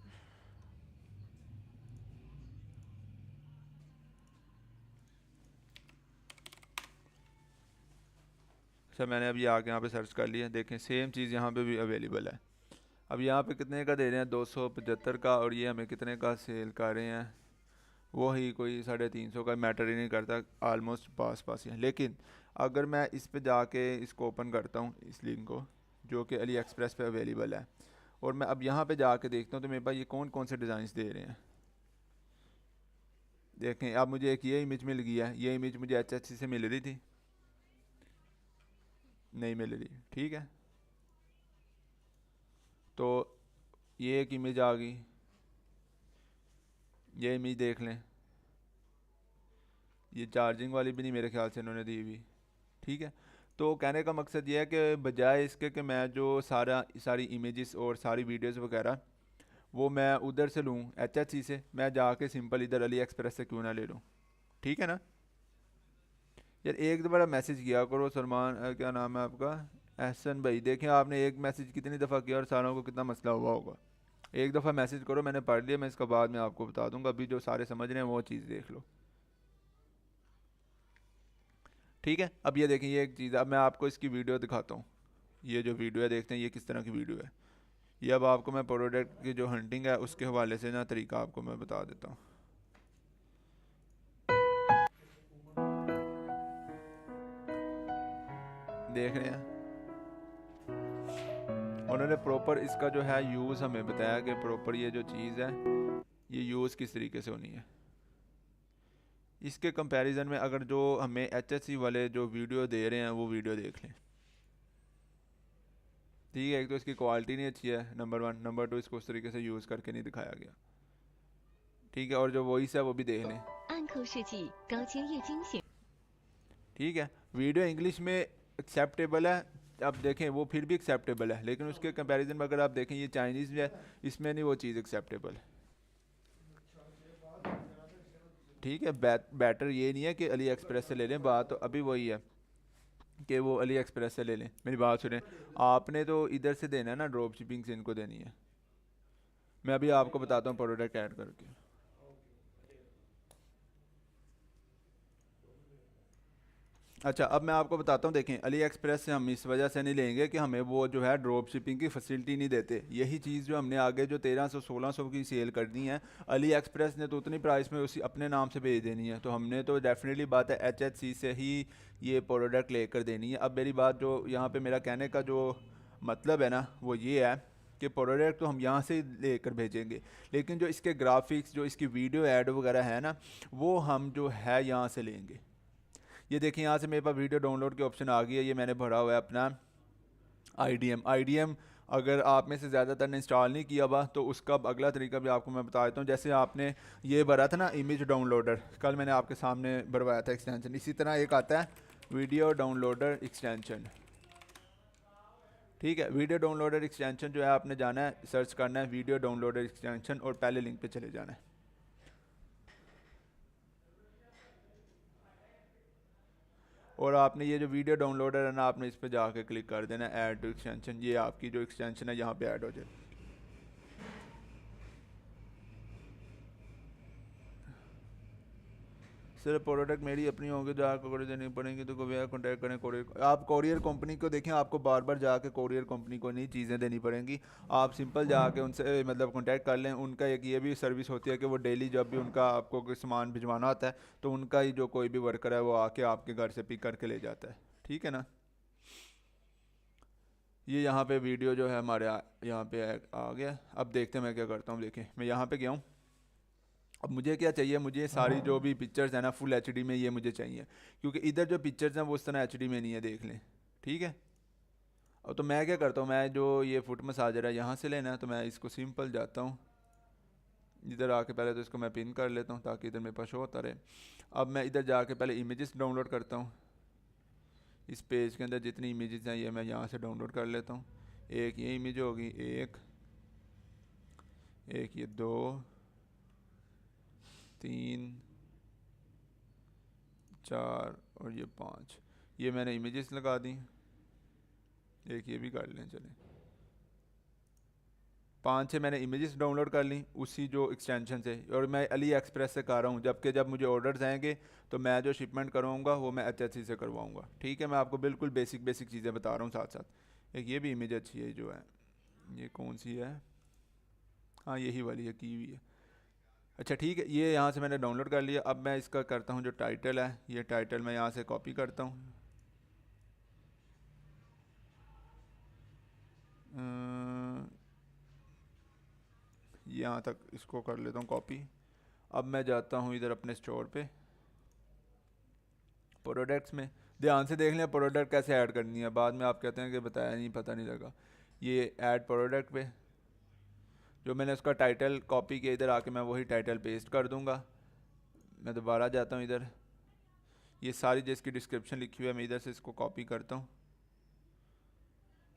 अच्छा मैंने अभी आके यहाँ पे सर्च कर लिया, देखें सेम चीज़ यहाँ पे भी अवेलेबल है। अब यहाँ पे कितने का दे रहे हैं, 275 का, और ये हमें कितने का सेल कर रहे हैं, वही कोई 350 का, मैटर ही नहीं करता, आलमोस्ट पास पास ही है। लेकिन अगर मैं इस पे जाके इसको ओपन करता हूँ, इस लिंक को जो कि अली एक्सप्रेस पे अवेलेबल है, और मैं अब यहाँ पे जाके देखता हूँ तो मेरे पास ये कौन कौन से डिज़ाइंस दे रहे हैं। देखें अब मुझे एक ये इमेज मिल गई है, ये इमेज मुझे HHC से मिल रही थी, नहीं मिल रही, ठीक है। तो ये एक इमेज आ गई, ये इमेज देख लें, ये चार्जिंग वाली भी नहीं मेरे ख्याल से इन्होंने दी हुई, ठीक है। तो कहने का मकसद ये है कि बजाय इसके कि मैं जो सारी इमेजेस और सारी वीडियोस वगैरह वो मैं उधर से लूँ HHC से, मैं जाके सिंपल इधर अली एक्सप्रेस से क्यों ना ले लूँ, ठीक है ना। यार एक तो बड़ा मैसेज किया करो सलमान, क्या नाम है आपका, एहसन भाई। देखें आपने एक मैसेज कितनी दफ़ा किया और सारों को कितना मसला हुआ होगा। एक दफ़ा मैसेज करो, मैंने पढ़ लिया, मैं इसका बाद में आपको बता दूंगा, अभी जो सारे समझ रहे हैं वो चीज़ देख लो, ठीक है। अब ये देखें ये एक चीज़, अब मैं आपको इसकी वीडियो दिखाता हूँ। ये जो वीडियो है देखते हैं ये किस तरह की वीडियो है। ये अब आपको मैं प्रोडक्ट की जो हंटिंग है उसके हवाले से ना तरीका आपको मैं बता देता हूँ। देख रहे हैं उन्होंने प्रॉपर इसका जो है यूज़ हमें बताया कि प्रॉपर ये जो चीज़ है ये यूज़ किस तरीके से होनी है। इसके कंपैरिजन में अगर जो हमें HHC वाले जो वीडियो दे रहे हैं वो वीडियो देख लें, ठीक है। एक तो इसकी क्वालिटी नहीं अच्छी है, नंबर 1, नंबर 2 इसको उस तरीके से यूज़ करके नहीं दिखाया गया, ठीक है। और जो वॉइस है वो भी देख लें, 暗扣设计高阶液晶显 ठीक है। वीडियो इंग्लिश में एक्सेप्टेबल है, अब देखें वो फिर भी एक्सेप्टेबल है, लेकिन उसके कंपैरिजन में अगर आप देखें ये चाइनीज़ में है, इसमें नहीं वो चीज़ एक्सेप्टेबल, ठीक है। बैटर ये नहीं है कि अली एक्सप्रेस से ले लें, बात तो अभी वही है कि वो अली एक्सप्रेस से ले लें। मेरी बात सुनें, आपने तो इधर से देना है ना, ड्रॉप शिपिंग से इनको देनी है। मैं अभी आपको बताता हूँ प्रोडक्ट ऐड करके। अच्छा अब मैं आपको बताता हूँ, देखें अली एक्सप्रेस से हम इस वजह से नहीं लेंगे कि हमें वो जो है ड्रॉप शिपिंग की फैसिलिटी नहीं देते। यही चीज़ जो हमने आगे जो 1300-1600 की सेल करनी है, अली एक्सप्रेस ने तो उतनी प्राइस में उसी अपने नाम से भेज देनी है, तो हमने तो डेफिनेटली बात है HHC से ही ये प्रोडक्ट लेकर देनी है। अब मेरी बात जो यहाँ पर मेरा कहने का जो मतलब है ना वो ये है कि प्रोडक्ट तो हम यहाँ से लेकर भेजेंगे, लेकिन जो इसके ग्राफिक्स जो इसकी वीडियो ऐड वगैरह है ना वो हम जो है यहाँ से लेंगे। ये देखिए यहाँ से मेरे पास वीडियो डाउनलोड की ऑप्शन आ गई है, ये मैंने भरा हुआ है अपना IDM। अगर आप में से ज़्यादातर ने इंस्टॉल नहीं किया हुआ तो उसका अगला तरीका भी आपको मैं बता देता हूँ। जैसे आपने ये भरा था ना इमेज डाउनलोडर, कल मैंने आपके सामने भरवाया था एक्सटेंशन, इसी तरह एक आता है वीडियो डाउनलोडर एक्सटेंशन, ठीक है। वीडियो डाउनलोडर एक्सटेंशन जो है आपने जाना है, सर्च करना है वीडियो डाउनलोडर एक्सटेंशन और पहले लिंक पे चले जाना है। और आपने ये जो वीडियो डाउनलोडर है ना, आपने इस पर जाके क्लिक कर देना ऐड टू एक्सटेंशन, ये आपकी जो एक्सटेंशन है यहाँ पे ऐड हो जाए। सिर्फ प्रोडक्ट मेरी अपनी होंगी तो आपको कोरियर देनी पड़ेंगी, तो कोरियर कॉन्टैक्ट करें कोरियर। आप कोरियर कंपनी को देखें, आपको बार बार जाके कोरियर कंपनी को नहीं चीज़ें देनी पड़ेंगी। आप सिंपल जाके उनसे मतलब कॉन्टैक्ट कर लें। उनका एक ये भी सर्विस होती है कि वो डेली जब भी उनका आपको कोई सामान भिजवाना होता है तो उनका ही जो कोई भी वर्कर है वो आके आपके घर से पिक करके ले जाता है। ठीक है ना। ये यहाँ पे वीडियो जो है हमारे यहाँ पे आ गया। अब देखते हैं मैं क्या करता हूँ। देखें मैं यहाँ पे गया हूँ। अब मुझे क्या चाहिए, मुझे सारी जो भी पिक्चर्स है ना फुल एचडी में ये मुझे चाहिए, क्योंकि इधर जो पिक्चर्स हैं वो उस तरह एचडी में नहीं है, देख लें। ठीक है। अब तो मैं क्या करता हूँ, मैं जो ये फुट मसाजर है यहाँ से लेना है तो मैं इसको सिंपल जाता हूँ इधर आके, पहले तो इसको मैं पिन कर लेता हूँ ताकि इधर मेरे पास शो होता रहे। अब मैं इधर जाके पहले इमेजेस डाउनलोड करता हूँ। इस पेज के अंदर जितनी इमेजेस हैं ये मैं यहाँ से डाउनलोड कर लेता हूँ। एक ये इमेज होगी, एक ये 2 3 4 और ये 5, ये मैंने इमेजेस लगा दी। एक ये भी कर लें, चलें। 5 से मैंने इमेजेस डाउनलोड कर ली उसी जो एक्सटेंशन से, और मैं अली एक्सप्रेस से कर रहा हूँ, जबकि जब मुझे ऑर्डर्स आएंगे तो मैं जो शिपमेंट करवाऊँगा वो मैं HHC से करवाऊँगा। ठीक है, मैं आपको बिल्कुल बेसिक चीज़ें बता रहा हूँ साथ साथ। एक ये भी इमेज अच्छी है जो है, ये कौन सी है, हाँ यही वाली है, की हुई है। अच्छा ठीक है, ये यहाँ से मैंने डाउनलोड कर लिया। अब मैं इसका करता हूँ जो टाइटल है, ये टाइटल मैं यहाँ से कॉपी करता हूँ। यहाँ तक इसको कर लेता हूँ कॉपी। अब मैं जाता हूँ इधर अपने स्टोर पे, प्रोडक्ट्स में। ध्यान से देख लें प्रोडक्ट कैसे ऐड करनी है, बाद में आप कहते हैं कि बताया नहीं, पता नहीं लगा। ये ऐड प्रोडक्ट पे जो मैंने उसका टाइटल कॉपी किया, इधर आके मैं वही टाइटल पेस्ट कर दूंगा। मैं दोबारा जाता हूँ इधर, ये सारी जिसकी डिस्क्रिप्शन लिखी हुई है मैं इधर से इसको कॉपी करता हूँ।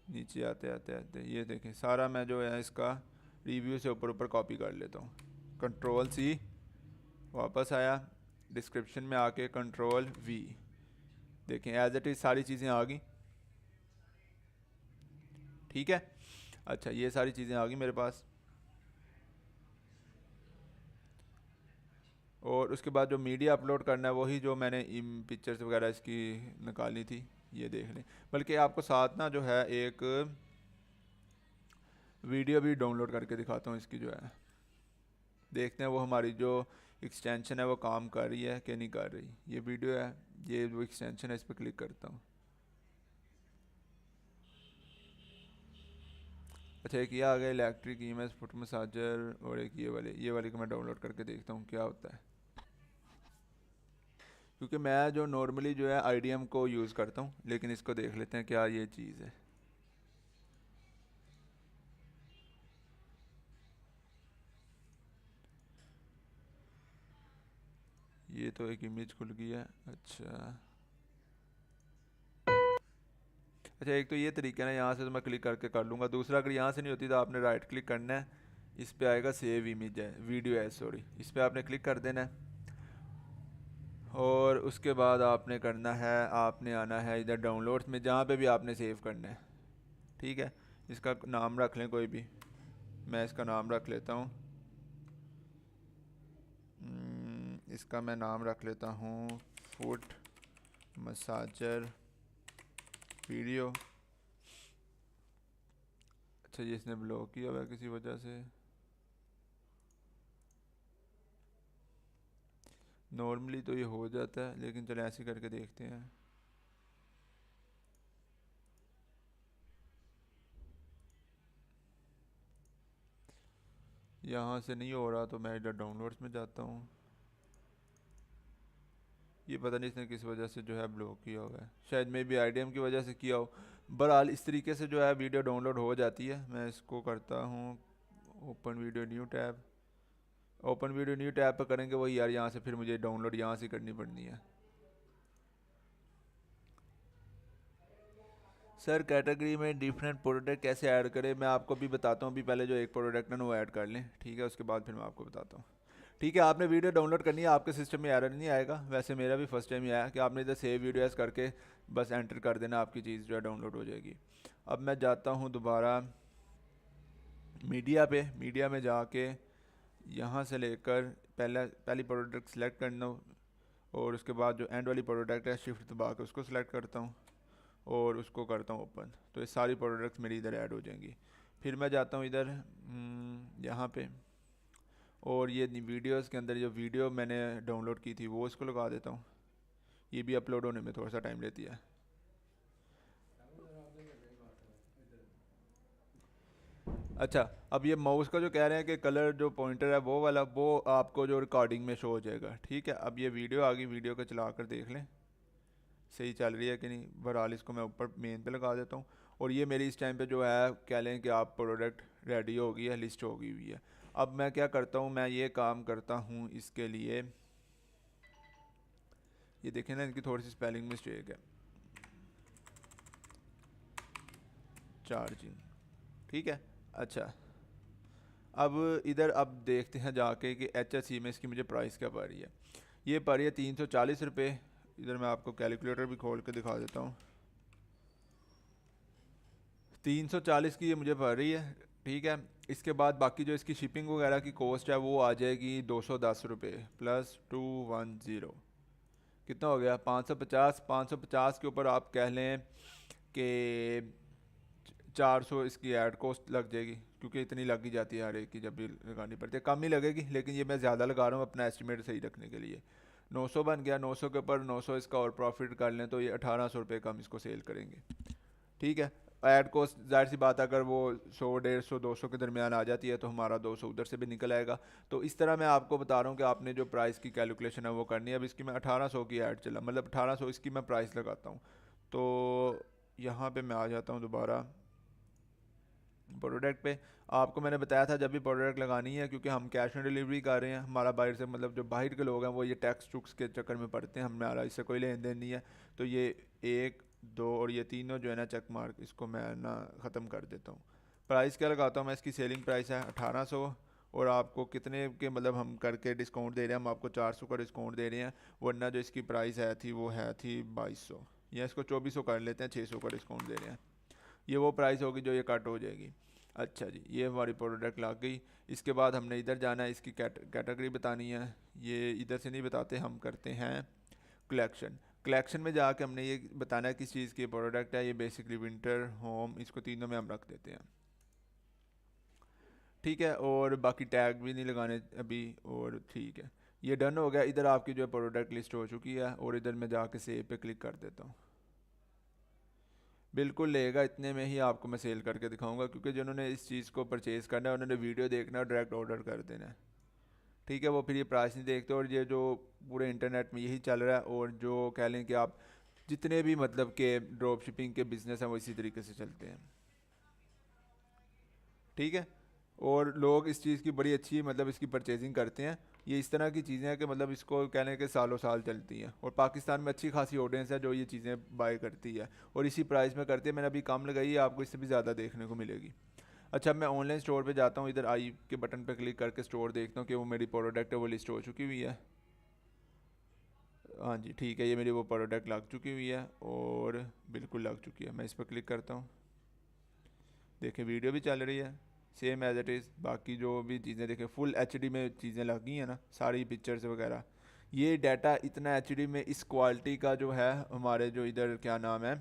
नीचे आते आते आते ये देखें, सारा मैं जो है इसका रिव्यू से ऊपर ऊपर कॉपी कर लेता हूँ। Ctrl+C, वापस आया, डिस्क्रिप्शन में आके Ctrl+V, देखें एज इट इज़ सारी चीज़ें आ गई। ठीक है। अच्छा ये सारी चीज़ें आ गई मेरे पास, और उसके बाद जो मीडिया अपलोड करना है वही जो मैंने पिक्चर्स वगैरह इसकी निकाली थी, ये देख लें। बल्कि आपको साथ ना जो है एक वीडियो भी डाउनलोड करके दिखाता हूँ इसकी जो है, देखते हैं वो हमारी जो एक्सटेंशन है वो काम कर रही है कि नहीं कर रही। ये वीडियो है, ये वो एक्सटेंशन है, इस पर क्लिक करता हूँ। अच्छा एक ये आ गया इलेक्ट्रिक इमेज फुट मसाजर, और एक ये वाले को मैं डाउनलोड करके देखता हूँ क्या होता है, क्योंकि मैं जो नॉर्मली जो है IDM को यूज़ करता हूँ, लेकिन इसको देख लेते हैं क्या ये चीज़ है। ये तो एक इमेज खुल गई है। अच्छा एक तो ये तरीका है ना, यहाँ से तो मैं क्लिक करके कर लूँगा। दूसरा अगर यहाँ से नहीं होती तो आपने राइट क्लिक करना है, इस पे आएगा सेव इमेज है, वीडियो है सॉरी, इस पे आपने क्लिक कर देना है। और उसके बाद आपने करना है, आपने आना है इधर डाउनलोड्स में, जहाँ पे भी आपने सेव करना है। ठीक है, इसका नाम रख लें कोई भी, मैं इसका नाम रख लेता हूँ, इसका मैं नाम रख लेता हूँ फुट मसाजर वीडियो। अच्छा ये इसने ब्लॉक किया हुआ है किसी वजह से, नॉर्मली तो ये हो जाता है लेकिन चलो ऐसे करके देखते हैं। यहाँ से नहीं हो रहा तो मैं इधर डाउनलोड्स में जाता हूँ। ये पता नहीं इसने किस वजह से जो है ब्लॉक किया हुआ है, शायद मे बी IDM की वजह से किया हो। बहरहाल इस तरीके से जो है वीडियो डाउनलोड हो जाती है। मैं इसको करता हूँ open video new tab, open video new tab पर करेंगे वही यार, यहाँ से फिर मुझे डाउनलोड यहाँ से करनी पड़नी है। सर कैटेगरी में डिफरेंट प्रोडक्ट कैसे ऐड करें, मैं आपको भी बताता हूँ। अभी पहले जो एक प्रोडक्ट है ना वो ऐड कर लें, ठीक है, उसके बाद फिर मैं आपको बताता हूँ। ठीक है, आपने वीडियो डाउनलोड करनी है, आपके सिस्टम में एरर नहीं आएगा। वैसे मेरा भी फर्स्ट टाइम ही आया कि आपने इधर सेव वीडियो एज करके बस एंटर कर देना, आपकी चीज़ जो है डाउनलोड हो जाएगी। अब मैं जाता हूँ दोबारा मीडिया पे। मीडिया में जाके यहाँ से लेकर पहली प्रोडक्ट सेलेक्ट करना हूँ, और उसके बाद जो एंड वाली प्रोडक्ट है शिफ्ट दबा के उसको सिलेक्ट करता हूँ और उसको करता हूँ ओपन, तो ये सारी प्रोडक्ट्स मेरी इधर ऐड हो जाएंगी। फिर मैं जाता हूँ इधर यहाँ पे, और ये वीडियोस के अंदर जो वीडियो मैंने डाउनलोड की थी वो इसको लगा देता हूँ। ये भी अपलोड होने में थोड़ा सा टाइम लेती है। अच्छा, अब ये माउस का जो कह रहे हैं कि कलर जो पॉइंटर है वो वाला, वो आपको जो रिकॉर्डिंग में शो हो जाएगा। ठीक है, अब ये वीडियो आ गई, वीडियो को चला कर देख लें सही चल रही है कि नहीं। बहरहाल इसको मैं ऊपर मेन पे लगा देता हूँ, और ये मेरी इस टाइम पे जो है कह लें कि आप प्रोडक्ट रेडी हो गई है, लिस्ट हो गई हुई है। अब मैं क्या करता हूँ, मैं ये काम करता हूँ इसके लिए, ये देखें ना इनकी थोड़ी सी स्पेलिंग मिस्टेक है, चार्जिंग। ठीक है, अच्छा अब इधर अब देखते हैं जाके कि HSE में इसकी मुझे प्राइस क्या पड़ रही है। ये पड़ रही है 340 रुपये। इधर मैं आपको कैलकुलेटर भी खोल के दिखा देता हूँ। 340 की ये मुझे पड़ रही है। ठीक है, इसके बाद बाकी जो इसकी शिपिंग वगैरह की कॉस्ट है वो आ जाएगी 210 रुपये प्लस 210, कितना हो गया 550। 550 के ऊपर आप कह लें कि 400 इसकी ऐड कॉस्ट लग जाएगी, क्योंकि इतनी लग ही जाती है हर एक की, जब भी लगानी पड़ती है कम ही लगेगी, लेकिन ये मैं ज़्यादा लगा रहा हूँ अपना एस्टिमेट सही रखने के लिए। 900 बन गया, 900 के ऊपर 900 इसका और प्रॉफिट कर लें तो ये 1800 रुपये का हम इसको सेल करेंगे। ठीक है, ऐड कॉस्ट जाहिर सी बात है अगर वो 100 150 200 के दरमियान आ जाती है तो हमारा 200 उधर से भी निकल आएगा। तो इस तरह मैं आपको बता रहा हूँ कि आपने जो प्राइस की कैलकुलेशन है वो करनी है। अब इसकी मैं 1800 की ऐड चला, मतलब 1800 इसकी मैं प्राइस लगाता हूँ। तो यहाँ पे मैं आ जाता हूँ दोबारा प्रोडक्ट पे। आपको मैंने बताया था जब भी प्रोडक्ट लगानी है, क्योंकि हम कैश ऑन डिलीवरी कर रहे हैं, हमारा बाहर से मतलब जो बाहर के लोग हैं वो ये टैक्स टुक्स के चक्कर में पड़ते हैं, हमारा इससे कोई लेन देन नहीं है। तो ये 1 2 और ये तीनों जो है ना चेक मार्क, इसको मैं ना ख़त्म कर देता हूँ। प्राइस क्या लगाता हूँ मैं, इसकी सेलिंग प्राइस है 1800, और आपको कितने के मतलब हम करके डिस्काउंट दे रहे हैं, हम आपको 400 का डिस्काउंट दे रहे हैं, वरना जो इसकी प्राइस है थी वो है थी 2200, या इसको 2400 कर लेते हैं, 600 का डिस्काउंट दे रहे हैं। ये वो प्राइस होगी जो ये कट हो जाएगी। अच्छा जी, ये हमारी प्रोडक्ट लग गई। इसके बाद हमने इधर जाना है, इसकी कैटेगरी बतानी है। ये इधर से नहीं बताते, हम करते हैं कलेक्शन। कलेक्शन में जाके हमने ये बताना है किस चीज़ की प्रोडक्ट है। ये बेसिकली विंटर होम, इसको तीनों में हम रख देते हैं। ठीक है, और बाकी टैग भी नहीं लगाने अभी, और ठीक है ये डन हो गया। इधर आपकी जो है प्रोडक्ट लिस्ट हो चुकी है, और इधर मैं जाके सेव पे क्लिक कर देता हूँ। बिल्कुल लेगा, इतने में ही आपको मैं सेल करके दिखाऊंगा, क्योंकि जिन्होंने इस चीज़ को परचेज़ करना है उन्होंने वीडियो देखना है, डायरेक्ट ऑर्डर कर देना है। ठीक है, वो फिर ये प्राइस नहीं देखते, और ये जो पूरे इंटरनेट में यही चल रहा है, और जो कह लें कि आप जितने भी मतलब के ड्रॉप शिपिंग के बिज़नेस हैं वो इसी तरीके से चलते हैं। ठीक है, और लोग इस चीज़ की बड़ी अच्छी मतलब इसकी परचेजिंग करते हैं। ये इस तरह की चीज़ें हैं कि मतलब इसको कहने के सालों साल चलती हैं, और पाकिस्तान में अच्छी खासी ऑडियंस है जो ये चीज़ें बाय करती है, और इसी प्राइस में करती है। मैंने अभी कम लगाई है, आपको इससे भी ज़्यादा देखने को मिलेगी। अच्छा, मैं ऑनलाइन स्टोर पे जाता हूँ, इधर आई के बटन पे क्लिक करके स्टोर देखता हूँ कि वो मेरी प्रोडक्ट है वो लिस्ट हो चुकी हुई है। हाँ जी ठीक है, ये मेरी वो प्रोडक्ट लग चुकी हुई है, और बिल्कुल लग चुकी है। मैं इस पर क्लिक करता हूँ, देखें वीडियो भी चल रही है सेम एज इट इज़। बाकी जो भी चीज़ें देखें फुल एचडी में चीज़ें लगी हैं ना, सारी पिक्चर्स वगैरह। ये डाटा इतना एचडी में इस क्वालिटी का जो है हमारे जो इधर क्या नाम है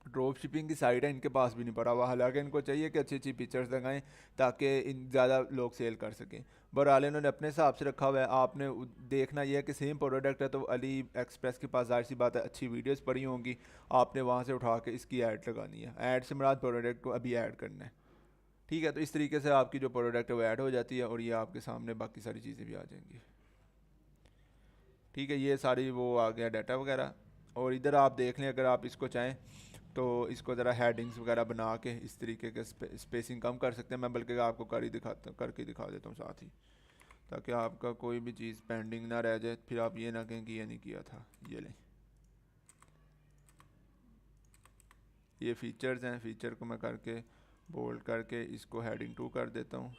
ड्रॉप शिपिंग की साइड है, इनके पास भी नहीं पड़ा हुआ। हालांकि इनको चाहिए कि अच्छी अच्छी पिक्चर्स लगाएं ताकि इन ज़्यादा लोग सेल कर सकें। बहरहाल इन्होंने अपने हिसाब से रखा हुआ है। आपने देखना यह है कि सेम प्रोडक्ट है तो अली एक्सप्रेस के पास जाहिर सी बात है अच्छी वीडियोस पड़ी होंगी, आपने वहाँ से उठा के इसकी ऐड लगानी है। ऐड से मुराद प्रोडक्ट को अभी ऐड करना है। ठीक है, तो इस तरीके से आपकी जो प्रोडक्ट है वो ऐड हो जाती है, और ये आपके सामने बाकी सारी चीज़ें भी आ जाएंगी। ठीक है, ये सारी वो आ गया डाटा वगैरह। और इधर आप देख लें, अगर आप इसको चाहें तो इसको ज़रा हेडिंग्स वगैरह बना के इस तरीके के स्पेसिंग कम कर सकते हैं। मैं बल्कि आपको करके दिखा देता हूँ साथ ही, ताकि आपका कोई भी चीज़ पेंडिंग ना रह जाए, फिर आप ये ना कहें कि ये नहीं किया था। ये लें, ये फ़ीचर्स हैं, फ़ीचर को मैं करके बोल्ड करके इसको हेडिंग 2 कर देता हूँ।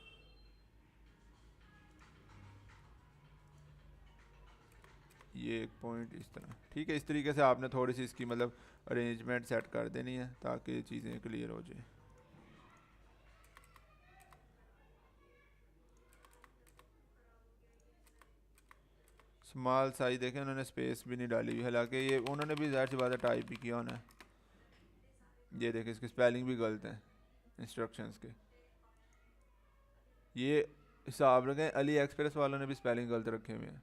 ये एक पॉइंट इस तरह, ठीक है। इस तरीके से आपने थोड़ी सी इसकी मतलब अरेंजमेंट सेट कर देनी है ताकि चीज़ें क्लियर हो जाए। स्मॉल साइज देखें, उन्होंने स्पेस भी नहीं डाली हुई, हालांकि ये उन्होंने भी ज़ाहिर सी बात है टाइप ही किया होना है। ये देखें, इसकी स्पेलिंग भी गलत है इंस्ट्रक्शंस के। ये हिसाब रखें, अली एक्सप्रेस वालों ने भी स्पेलिंग गलत रखे हुए हैं।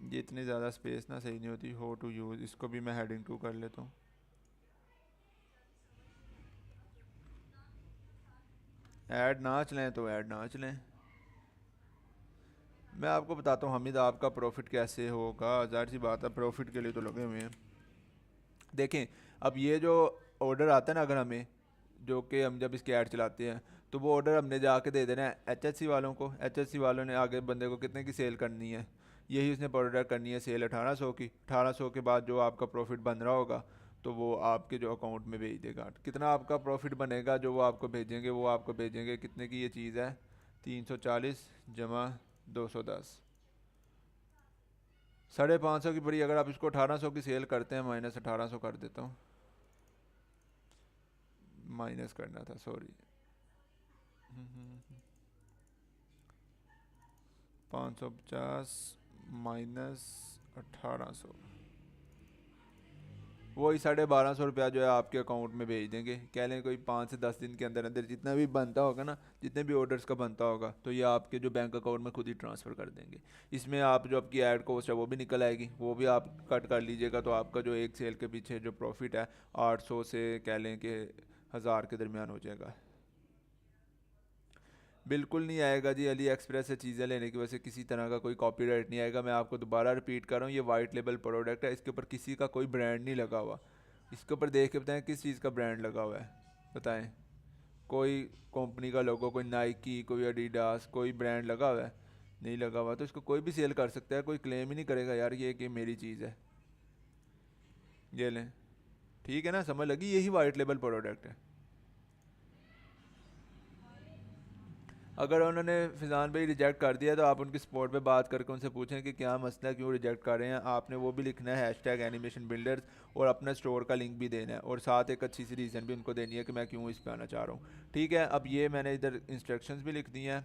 ये इतनी ज़्यादा स्पेस ना सही नहीं होती। हो टू यूज़, इसको भी मैं हेडिंग 2 कर लेता हूँ। ऐड ना चलें तो ऐड ना चलें। मैं आपको बताता हूँ हमीद, आपका प्रॉफिट कैसे होगा। ज़ाहिर सी बात है प्रॉफिट के लिए तो लगे हुए हैं। देखें, अब ये जो ऑर्डर आता है ना, अगर हमें, जो कि हम जब इसके ऐड चलाते हैं तो वो ऑर्डर हमने जाके दे देना है एचएससी वालों को। एचएससी वालों ने आगे बंदे को कितने की सेल करनी है, यही उसने प्रोडक्ट करनी है सेल 1800 की। 1800 के बाद जो आपका प्रॉफिट बन रहा होगा तो वो आपके जो अकाउंट में भेज देगा। कितना आपका प्रॉफिट बनेगा जो वो आपको भेजेंगे, वो आपको भेजेंगे कितने की ये चीज़ है, 340 जमा 210, 550 की पड़ी। अगर आप इसको 1800 की सेल करते हैं, माइनस 1800 कर देता हूँ, माइनस करना था सॉरी, 550 माइनस 1800, वही 1250 जो है आपके अकाउंट में भेज देंगे। कह लें कोई 5 से 10 दिन के अंदर अंदर जितना भी बनता होगा ना, जितने भी ऑर्डर्स का बनता होगा, तो ये आपके जो बैंक अकाउंट में खुद ही ट्रांसफ़र कर देंगे। इसमें आप जो आपकी ऐड कॉस्ट है वो भी निकल आएगी, वो भी आप कट कर लीजिएगा। तो आपका जो एक सेल के पीछे जो प्रॉफिट है 800 से कह लें कि 1000 के दरमियान हो जाएगा। बिल्कुल नहीं आएगा जी। अली एक्सप्रेस से चीज़ें लेने की वजह से किसी तरह का कोई कॉपीराइट नहीं आएगा। मैं आपको दोबारा रिपीट कर रहा हूँ, ये वाइट लेबल प्रोडक्ट है, इसके ऊपर किसी का कोई ब्रांड नहीं लगा हुआ। इसके ऊपर देख के बताएं किस चीज़ का ब्रांड लगा हुआ है, बताएं। कोई कंपनी का लोगो, कोई नाइकी, कोई एडिडास, कोई ब्रांड लगा हुआ है? नहीं लगा हुआ। तो इसको कोई भी सेल कर सकता है, कोई क्लेम ही नहीं करेगा यार ये कि मेरी चीज़ है। ये लें, ठीक है ना, समझ लगी, यही वाइट लेबल प्रोडक्ट है। अगर उन्होंने फिजान भाई रिजेक्ट कर दिया तो आप उनकी स्पॉट पे बात करके उनसे पूछें कि क्या मसला, क्यों रिजेक्ट कर रहे हैं। आपने वो भी लिखना है हैशटैग एनिमेशन बिल्डर्स, और अपना स्टोर का लिंक भी देना है, और साथ एक अच्छी सी रीज़न भी उनको देनी है कि मैं क्यों इस पे आना चाह रहा हूँ। ठीक है, अब ये मैंने इधर इंस्ट्रक्शंस भी लिख दी हैं।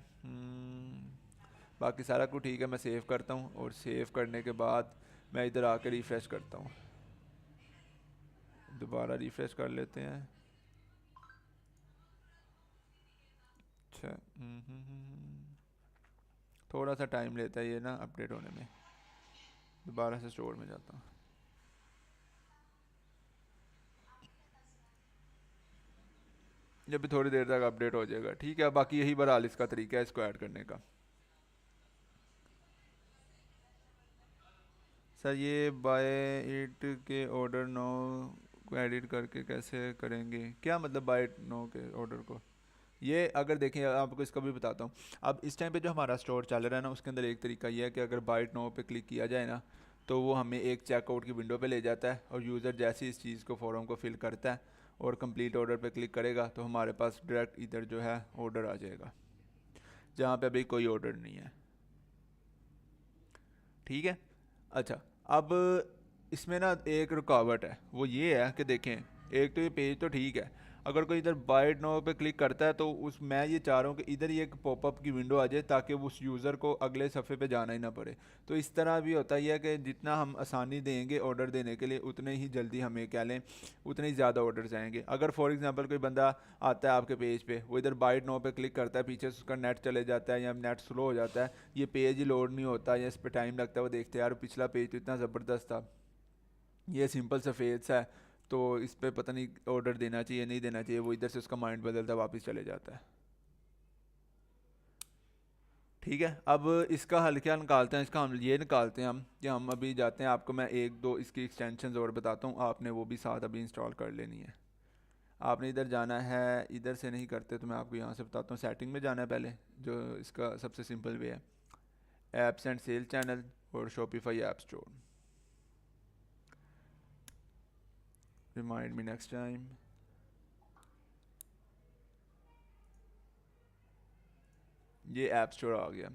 बाकी सारा कुछ ठीक है। मैं सेव करता हूँ, और सेव करने के बाद मैं इधर आकर रिफ़्रेश करता हूँ। दोबारा रिफ़्रेश कर लेते हैं। अच्छा, थोड़ा सा टाइम लेता है ये ना अपडेट होने में। दोबारा से स्टोर में जाता हूँ। ये भी थोड़ी देर तक अपडेट हो जाएगा, ठीक है। बाकी यही बहरहाल इसका तरीका है इसको ऐड करने का। सर ये बाय इट के ऑर्डर नो को एडिट करके कैसे करेंगे? क्या मतलब बाय नो के ऑर्डर को? ये अगर देखें, आपको इसका भी बताता हूँ। अब इस टाइम पे जो हमारा स्टोर चल रहा है ना, उसके अंदर एक तरीका ये है कि अगर बाइट नो पे क्लिक किया जाए ना, तो वो हमें एक चेकआउट की विंडो पे ले जाता है, और यूज़र जैसे इस चीज़ को फॉर्म को फिल करता है और कंप्लीट ऑर्डर पे क्लिक करेगा तो हमारे पास डायरेक्ट इधर जो है ऑर्डर आ जाएगा, जहाँ पे अभी कोई ऑर्डर नहीं है। ठीक है। अच्छा, अब इसमें ना एक रुकावट है, वो ये है कि देखें, एक तो ये पेज तो ठीक है, अगर कोई इधर बाय नाउ पे क्लिक करता है तो उस मैं ये चाह रहा हूँ कि इधर ही एक पॉपअप की विंडो आ जाए ताकि उस यूज़र को अगले सफ़े पे जाना ही ना पड़े। तो इस तरह भी होता ही है कि जितना हम आसानी देंगे ऑर्डर देने के लिए, उतने ही जल्दी हमें क्या लें, उतने ही ज़्यादा ऑर्डर्स आएंगे। अगर फॉर एग्जांपल कोई बंदा आता है आपके पेज पे, वो इधर बाय नाउ पे क्लिक करता है, पीछे से उसका नेट चले जाता है या नेट स्लो हो जाता है, ये पेज ही लोड नहीं होता या इस पर टाइम लगता है, वो देखते हैं यार पिछला पेज तो इतना ज़बरदस्त था, ये सिंपल सफ़ेद सा है, तो इस पर पता नहीं ऑर्डर देना चाहिए नहीं देना चाहिए, वो इधर से उसका माइंड बदलता वापस चले जाता है। ठीक है, अब इसका हल क्या निकालते हैं? इसका हम ये निकालते हैं हम कि हम अभी जाते हैं, आपको मैं एक दो इसकी एक्सटेंशंस और बताता हूँ, आपने वो भी साथ अभी इंस्टॉल कर लेनी है। आपने इधर जाना है, इधर से नहीं करते तो मैं आपको यहाँ से बताता हूँ। सेटिंग में जाना है पहले, जो इसका सबसे सिंपल वे है, एप्स एंड सेल चैनल और Shopify app store. Remind me next time. ये ऐप स्टोर आ गया।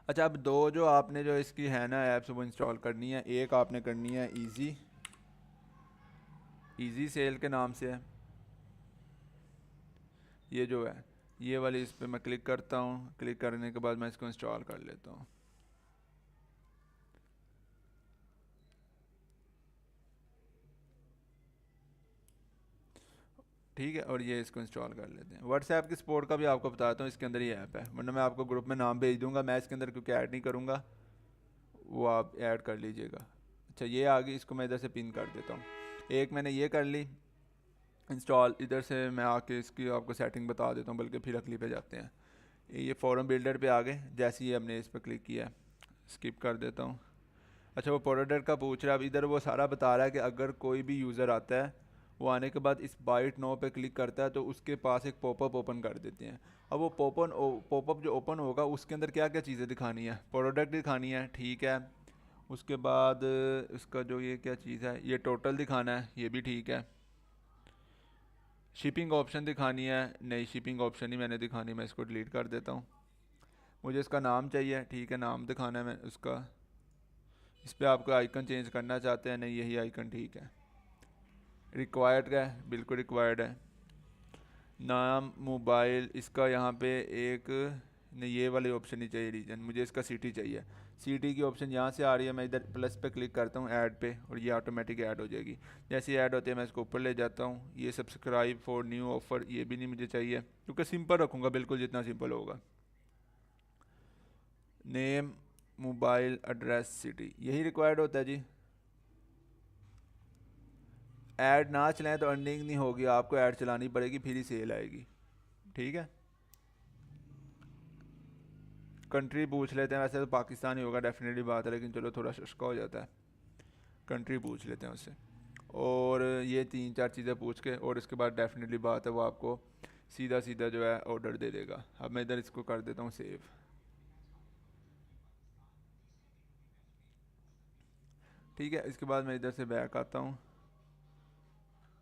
अच्छा, अब दो जो आपने जो इसकी है ना ऐप्स वो इंस्टॉल करनी है। एक आपने करनी है इजी सेल के नाम से है ये जो है, ये वाली इस पर मैं क्लिक करता हूँ। क्लिक करने के बाद मैं इसको इंस्टॉल कर लेता हूँ। ठीक है, और ये इसको इंस्टॉल कर लेते हैं। व्हाट्सएप की सपोर्ट का भी आपको बताता हूँ, इसके अंदर ये ऐप है, वरना मैं आपको ग्रुप में नाम भेज दूंगा, मैं इसके अंदर क्योंकि ऐड नहीं करूँगा, वो आप ऐड कर लीजिएगा। अच्छा, ये आ गई, इसको मैं इधर से पिन कर देता हूँ। एक मैंने ये कर ली इंस्टॉल। इधर से मैं आके इसकी आपको सेटिंग बता देता हूँ, बल्कि फिर अगली पे जाते हैं। ये फॉर्म बिल्डर पे आ गए। जैसे ही हमने इस पर क्लिक किया, स्किप कर देता हूँ। अच्छा, वो प्रोडक्ट का पूछ रहा है। अब इधर वो सारा बता रहा है कि अगर कोई भी यूज़र आता है, वो आने के बाद इस बाइट नो पे क्लिक करता है तो उसके पास एक पॉपअप ओपन कर देते हैं। अब वो पॉपअप जो ओपन होगा उसके अंदर क्या क्या चीज़ें दिखानी है, प्रोडक्ट दिखानी है, ठीक है। उसके बाद इसका जो ये क्या चीज़ है, ये टोटल दिखाना है, ये भी ठीक है। शिपिंग ऑप्शन दिखानी है, नहीं शिपिंग ऑप्शन ही मैंने दिखानी, मैं इसको डिलीट कर देता हूँ। मुझे इसका नाम चाहिए, ठीक है, नाम दिखाना है मैं उसका। इस पर आपको आइकन चेंज करना चाहते हैं, नहीं यही आइकन ठीक है। रिक्वायर्ड है, बिल्कुल रिक्वायर्ड है। नाम, मोबाइल, इसका यहाँ पे एक, नहीं ये वाले ऑप्शन ही चाहिए रीजन, मुझे इसका सिटी चाहिए। सिटी की ऑप्शन यहाँ से आ रही है, मैं इधर प्लस पे क्लिक करता हूँ ऐड पे, और ये ऑटोमेटिक ऐड हो जाएगी। जैसे ही ऐड होती है मैं इसको ऊपर ले जाता हूँ। ये सब्सक्राइब फॉर न्यू ऑफ़र, ये भी नहीं मुझे चाहिए, क्योंकि सिंपल रखूँगा, बिल्कुल जितना सिंपल होगा। नेम, मोबाइल, एड्रेस, सिटी, यही रिक्वायर्ड होता है जी। ऐड ना चलाएं तो अर्निंग नहीं होगी, आपको ऐड चलानी पड़ेगी, फिर ही सेल आएगी, ठीक है। कंट्री पूछ लेते हैं, वैसे तो पाकिस्तान ही होगा डेफिनेटली बात है, लेकिन चलो थोड़ा शुष्का हो जाता है, कंट्री पूछ लेते हैं उससे। और ये तीन चार चीज़ें पूछ के, और इसके बाद डेफिनेटली बात है वो आपको सीधा सीधा जो है ऑर्डर दे देगा। अब मैं इधर इसको कर देता हूँ सेव। ठीक है, इसके बाद मैं इधर से बैक आता हूँ।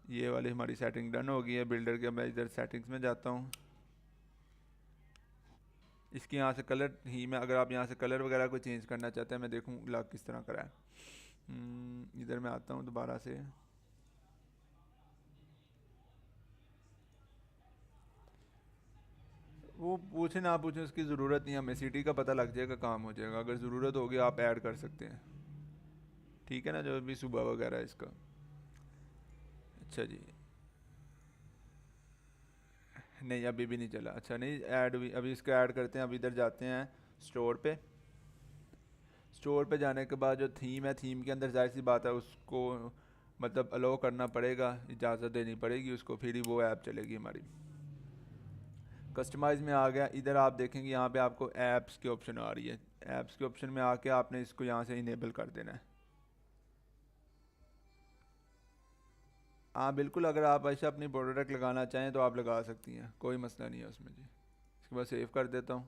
ये वाली हमारी सेटिंग डन हो गई है बिल्डर के। मैं इधर सेटिंग्स में जाता हूँ। इसकी यहाँ से कलर ही में, अगर आप यहाँ से कलर वगैरह को चेंज करना चाहते हैं, मैं देखूँ लॉक किस तरह करा है। इधर मैं आता हूँ दोबारा से। वो पूछे ना पूछे उसकी ज़रूरत नहीं है, हमें सिटी का पता लग जाएगा, काम हो जाएगा। अगर ज़रूरत होगी आप ऐड कर सकते हैं, ठीक है ना, जो भी सुबह वगैरह है इसका। अच्छा जी, नहीं अभी भी नहीं चला। अच्छा नहीं ऐड भी, अभी इसको ऐड करते हैं। अभी इधर जाते हैं स्टोर पे। स्टोर पे जाने के बाद जो थीम है, थीम के अंदर जाहिर सी बात है उसको मतलब अलो करना पड़ेगा, इजाज़त देनी पड़ेगी उसको, फिर ही वो ऐप चलेगी हमारी। कस्टमाइज़ में आ गया। इधर आप देखेंगे यहाँ पे आपको ऐप्स की ऑप्शन आ रही है। ऐप्स के ऑप्शन में आके आपने इसको यहाँ से इनेबल कर देना है। हाँ बिल्कुल, अगर आप ऐसा अपनी प्रोडक्ट लगाना चाहें तो आप लगा सकती हैं, कोई मसला नहीं है उसमें जी। इसके बाद सेव कर देता हूँ।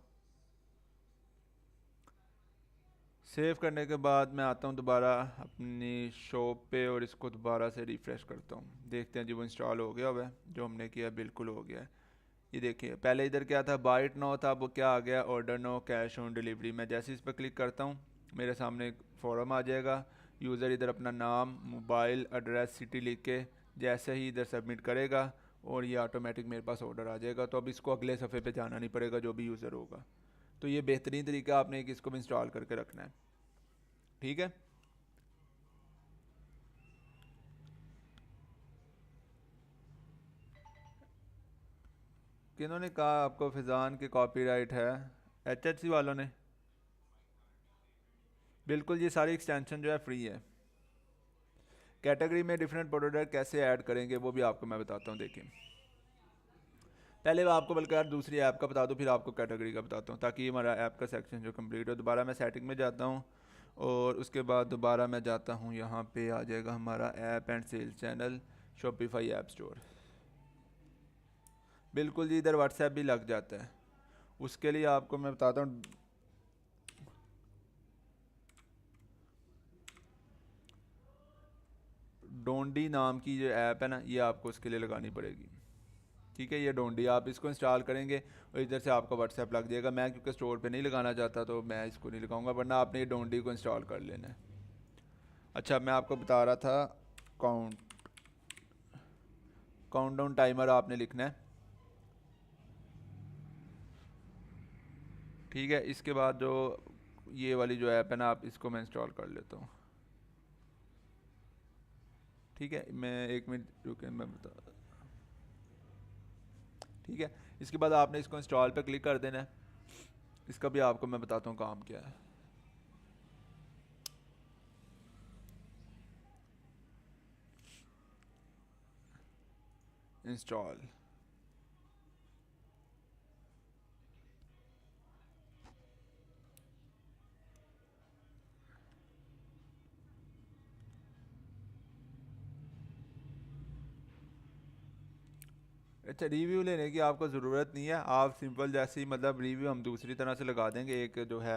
सेव करने के बाद मैं आता हूँ दोबारा अपनी शॉप पे, और इसको दोबारा से रिफ़्रेश करता हूँ। देखते हैं जी वो इंस्टॉल हो गया हुआ है, जो हमने किया बिल्कुल हो गया है। ये देखिए पहले इधर क्या था, बाइट नो था, वो क्या आ गया, order no, cash on delivery. मैं जैसे इस पर क्लिक करता हूँ मेरे सामने एक फॉर्म आ जाएगा। यूज़र इधर अपना नाम, मोबाइल, एड्रेस, सिटी लिख के जैसे ही इधर सबमिट करेगा, और ये ऑटोमेटिक मेरे पास ऑर्डर आ जाएगा। तो अब इसको अगले सफ़े पे जाना नहीं पड़ेगा जो भी यूज़र होगा। तो ये बेहतरीन तरीका, आपने एक इसको भी इंस्टॉल करके रखना है, ठीक है। किन्होंने कहा आपको फिजान की कॉपीराइट है? एचएचसी वालों ने। बिल्कुल, ये सारी एक्सटेंशन जो है फ्री है। कैटेगरी में डिफरेंट प्रोडक्ट कैसे ऐड करेंगे वो भी आपको मैं बताता हूँ। देखिए पहले मैं आपको बल्कि यार दूसरी ऐप का बता दूँ, फिर आपको कैटेगरी का बताता हूँ, ताकि हमारा ऐप का सेक्शन जो कंप्लीट हो। दोबारा मैं सेटिंग में जाता हूँ, और उसके बाद दोबारा मैं जाता हूँ, यहाँ पे आ जाएगा हमारा app and sales channel, Shopify app store. बिल्कुल जी, इधर व्हाट्सएप भी लग जाता है। उसके लिए आपको मैं बताता हूँ, डोंडी नाम की जो ऐप है ना, ये आपको उसके लिए लगानी पड़ेगी। ठीक है, ये डोंडी आप इसको इंस्टॉल करेंगे और इधर से आपका व्हाट्सएप लग जाएगा। मैं क्योंकि स्टोर पे नहीं लगाना चाहता तो मैं इसको नहीं लगाऊंगा, वरना आपने ये डोंडी को इंस्टॉल कर लेना है। अच्छा, मैं आपको बता रहा था काउंटडाउन टाइमर आपने लिखना है। ठीक है, इसके बाद जो ये वाली जो ऐप है ना, आप इसको मैं इंस्टॉल कर लेता हूँ। ठीक है, मैं 1 मिनट रुके, मैं बता। ठीक है, इसके बाद आपने इसको इंस्टॉल पे क्लिक कर देना है। इसका भी आपको मैं बताता हूँ काम क्या है। इंस्टॉल, अच्छा रिव्यू लेने की आपको ज़रूरत नहीं है। आप सिंपल जैसे ही मतलब रिव्यू हम दूसरी तरह से लगा देंगे, एक जो है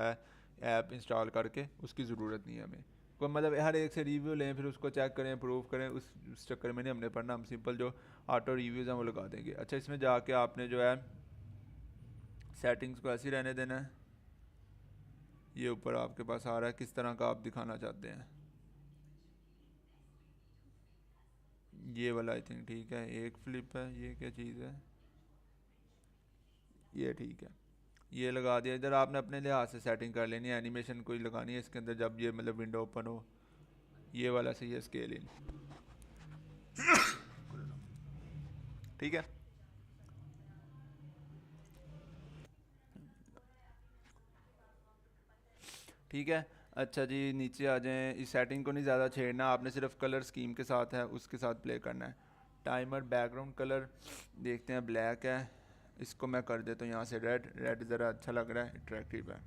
ऐप इंस्टॉल करके, उसकी ज़रूरत नहीं है हमें। कोई मतलब हर एक से रिव्यू लें फिर उसको चेक करें प्रूव करें, उस चक्कर में नहीं हमने पढ़ना। हम सिंपल जो ऑटो रिव्यूज़ हैं वो लगा देंगे। अच्छा, इसमें जाके आपने जो है सेटिंग्स को ऐसे ही रहने देना है। ये ऊपर आपके पास आ रहा है किस तरह का आप दिखाना चाहते हैं। ये वाला आई थिंक ठीक है, एक फ्लिप है, ये क्या चीज़ है, ये ठीक है। ये लगा दिया। इधर आपने अपने लिहाज से सेटिंग कर लेनी है, एनिमेशन कोई लगानी है इसके अंदर जब ये मतलब विंडो ओपन हो। ये वाला सही है, स्केल इन। ठीक है, ठीक है। अच्छा जी, नीचे आ जाएं। इस सेटिंग को नहीं ज़्यादा छेड़ना, आपने सिर्फ कलर स्कीम के साथ है उसके साथ प्ले करना है। टाइमर बैकग्राउंड कलर देखते हैं, ब्लैक है, इसको मैं कर देता हूँ यहाँ से रेड। रेड ज़रा अच्छा लग रहा है, अट्रैक्टिव है।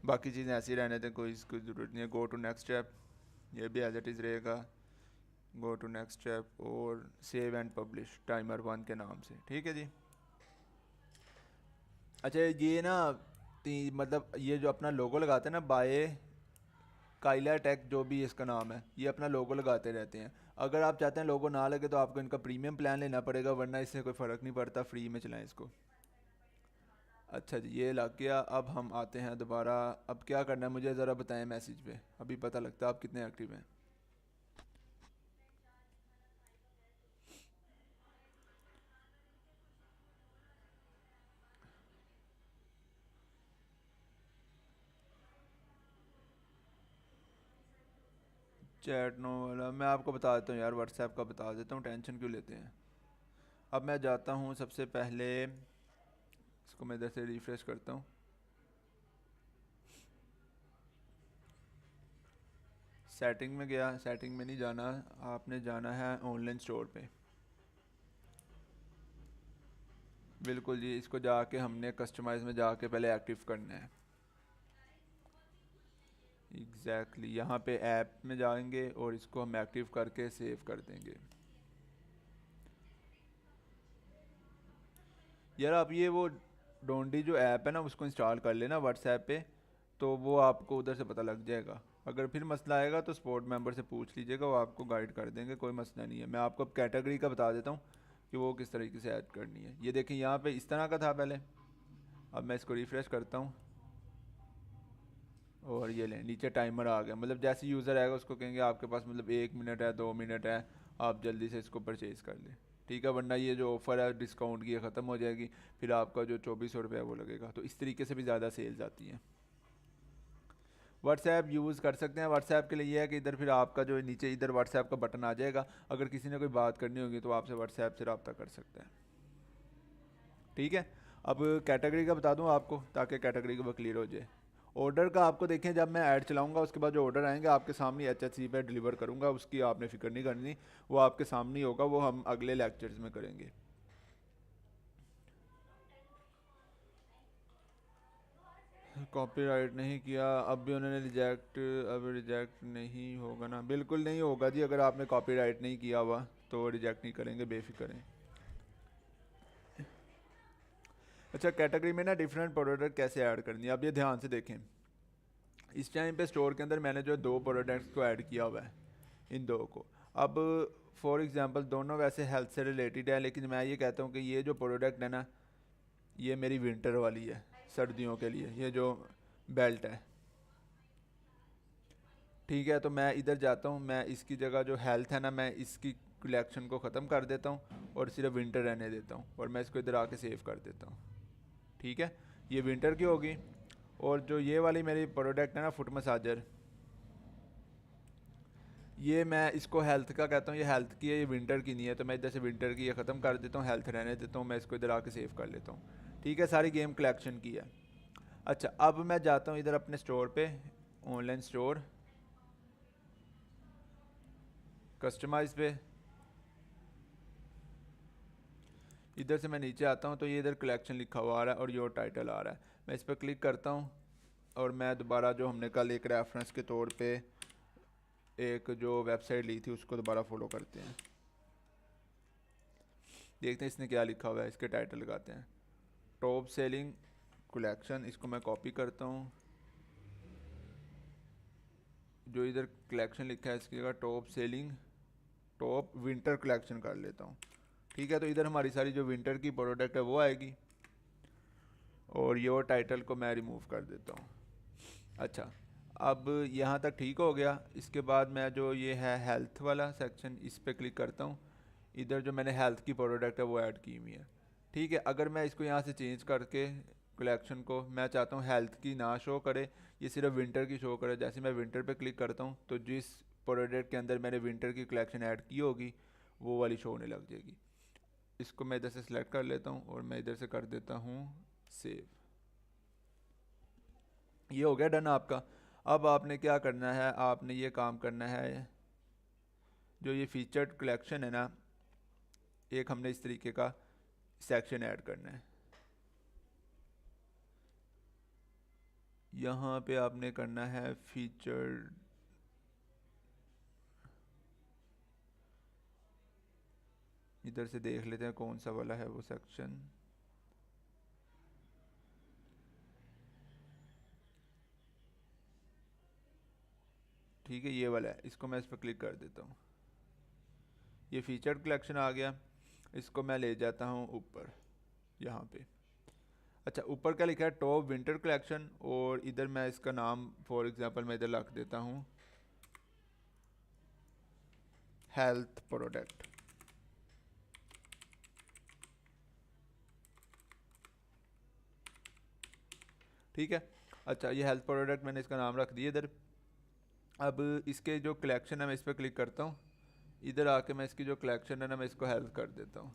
बाकी चीज़ें ऐसी रहने दें, कोई इसकी ज़रूरत नहीं है। गो टू नेक्स्ट स्टेप, ये भी एज इट इज़ रहेगा। गो टू नेक्स्ट स्टेप और सेव एंड पब्लिश टाइमर 1 के नाम से। ठीक है जी। अच्छा, ये ना मतलब ये जो अपना लोगो लगाते हैं ना, बाय काइला टेक जो भी इसका नाम है, ये अपना लोगो लगाते रहते हैं। अगर आप चाहते हैं लोगो ना लगे तो आपको इनका प्रीमियम प्लान लेना पड़ेगा, वरना इससे कोई फ़र्क नहीं पड़ता, फ्री में चलाएं इसको। अच्छा जी, ये लग गया। अब हम आते हैं दोबारा। अब क्या करना है मुझे ज़रा बताएं मैसेज पे, अभी पता लगता है आप कितने एक्टिव हैं। चैट नो वाला मैं आपको बता देता हूँ यार, व्हाट्सएप का बता देता हूँ, टेंशन क्यों लेते हैं। अब मैं जाता हूँ सबसे पहले, इसको मैं इधर से रिफ्रेश करता हूँ। सेटिंग में गया, सेटिंग में नहीं जाना, आपने जाना है ऑनलाइन स्टोर पे। बिल्कुल जी, इसको जाके हमने कस्टमाइज में जाके पहले एक्टिव करना है। एग्जैक्टली यहाँ पे ऐप में जाएंगे और इसको हम एक्टिव करके सेव कर देंगे। यार आप ये वो डोंडी जो ऐप है ना उसको इंस्टॉल कर लेना व्हाट्सएप पे, तो वो आपको उधर से पता लग जाएगा। अगर फिर मसला आएगा तो सपोर्ट मेंबर से पूछ लीजिएगा, वो आपको गाइड कर देंगे, कोई मसला नहीं है। मैं आपको अब कैटेगरी का बता देता हूँ कि वो किस तरीके से ऐड करनी है। ये देखें यहाँ पे इस तरह का था पहले, अब मैं इसको रिफ़्रेश करता हूँ और ये लें नीचे टाइमर आ गया। मतलब जैसे यूज़र आएगा उसको कहेंगे आपके पास मतलब 1 मिनट है, 2 मिनट है, आप जल्दी से इसको परचेज़ कर लें। ठीक है, वरना ये जो ऑफ़र है डिस्काउंट की ये ख़त्म हो जाएगी, फिर आपका जो 2400 रुपये है वो लगेगा। तो इस तरीके से भी ज़्यादा सेल्स आती हैं। व्हाट्सएप यूज़ कर सकते हैं। व्हाट्सएप के लिए ये है कि इधर फिर आपका जो नीचे इधर व्हाट्सएप का बटन आ जाएगा, अगर किसी ने कोई बात करनी होगी तो आपसे व्हाट्सएप से रब्ता कर सकता है। ठीक है, अब कैटेगरी का बता दूं आपको ताकि कैटेगरी का क्लियर हो जाए। ऑर्डर का आपको देखें, जब मैं ऐड चलाऊंगा उसके बाद जो ऑर्डर आएंगे आपके सामने HHC पे डिलीवर करूंगा, उसकी आपने फिक्र नहीं करनी, वो आपके सामने ही होगा, वो हम अगले लेक्चर्स में करेंगे। कॉपीराइट नहीं किया, अब भी उन्होंने रिजेक्ट, अब रिजेक्ट नहीं होगा ना? बिल्कुल नहीं होगा जी, अगर आपने कॉपीराइट नहीं किया हुआ तो रिजेक्ट नहीं करेंगे, बेफिक्र हैं। अच्छा, कैटेगरी में ना डिफरेंट प्रोडक्ट कैसे ऐड करनी है, अब ये ध्यान से देखें। इस टाइम पे स्टोर के अंदर मैंने जो 2 प्रोडक्ट्स को ऐड किया हुआ है, इन 2 को। अब फॉर एग्जांपल दोनों वैसे हेल्थ से रिलेटेड है, लेकिन मैं ये कहता हूँ कि ये जो प्रोडक्ट है ना, ये मेरी विंटर वाली है, सर्दियों के लिए, ये जो बेल्ट है। ठीक है, तो मैं इधर जाता हूँ, मैं इसकी जगह जो हेल्थ है ना, मैं इसकी कलेक्शन को ख़त्म कर देता हूँ और सिर्फ विंटर रहने देता हूँ, और मैं इसको इधर आके सेव कर देता हूँ। ठीक है, ये विंटर की होगी। और जो ये वाली मेरी प्रोडक्ट है ना, फुट मसाजर, ये मैं इसको हेल्थ का कहता हूँ, ये हेल्थ की है, ये विंटर की नहीं है, तो मैं इधर से विंटर की ये ख़त्म कर देता हूँ, हेल्थ रहने देता हूँ, मैं इसको इधर आके सेव कर लेता हूँ। ठीक है, सारी गेम कलेक्शन की है। अच्छा, अब मैं जाता हूँ इधर अपने स्टोर पे, ऑनलाइन स्टोर, कस्टमाइज पे। इधर से मैं नीचे आता हूँ तो ये इधर कलेक्शन लिखा हुआ आ रहा है और योर टाइटल आ रहा है। मैं इस पर क्लिक करता हूँ और मैं दोबारा जो हमने कल एक रेफरेंस के तौर पे एक जो वेबसाइट ली थी उसको दोबारा फॉलो करते हैं। देखते हैं इसने क्या लिखा हुआ है, इसके टाइटल लगाते हैं, टॉप सेलिंग कलेक्शन। इसको मैं कॉपी करता हूँ, जो इधर कलेक्शन लिखा है इसकी जगह top selling top winter collection कर लेता हूँ। ठीक है, तो इधर हमारी सारी जो विंटर की प्रोडक्ट है वो आएगी, और योर टाइटल को मैं रिमूव कर देता हूँ। अच्छा, अब यहाँ तक ठीक हो गया। इसके बाद मैं जो ये है हेल्थ वाला सेक्शन, इस पर क्लिक करता हूँ। इधर जो मैंने हेल्थ की प्रोडक्ट है वो ऐड की हुई है। ठीक है, अगर मैं इसको यहाँ से चेंज करके कलेक्शन को, मैं चाहता हूँ हेल्थ की ना शो करे, ये सिर्फ विंटर की शो करे। जैसे मैं विंटर पे क्लिक करता हूँ तो जिस प्रोडक्ट के अंदर मैंने विंटर की कलेक्शन ऐड की होगी वो वाली शो होने लग जाएगी। इसको मैं इधर से सिलेक्ट कर लेता हूँ और मैं इधर से कर देता हूँ सेव। ये हो गया डन आपका। अब आपने क्या करना है, आपने ये काम करना है, जो ये फीचर्ड कलेक्शन है ना, एक हमने इस तरीके का सेक्शन ऐड करना है। यहाँ पे आपने करना है फीचर्ड, इधर से देख लेते हैं कौन सा वाला है वो सेक्शन। ठीक है, ये वाला है, इसको मैं इस पर क्लिक कर देता हूँ। ये फीचर्ड कलेक्शन आ गया, इसको मैं ले जाता हूँ ऊपर यहाँ पे। अच्छा, ऊपर क्या लिखा है, टॉप विंटर कलेक्शन, और इधर मैं इसका नाम फॉर एग्जांपल मैं इधर रख देता हूँ हेल्थ प्रोडक्ट। ठीक है, अच्छा ये हेल्थ प्रोडक्ट मैंने इसका नाम रख दिया इधर। अब इसके जो कलेक्शन है मैं इस पर क्लिक करता हूँ, इधर आके मैं इसकी जो कलेक्शन है ना मैं इसको हेल्थ कर देता हूँ,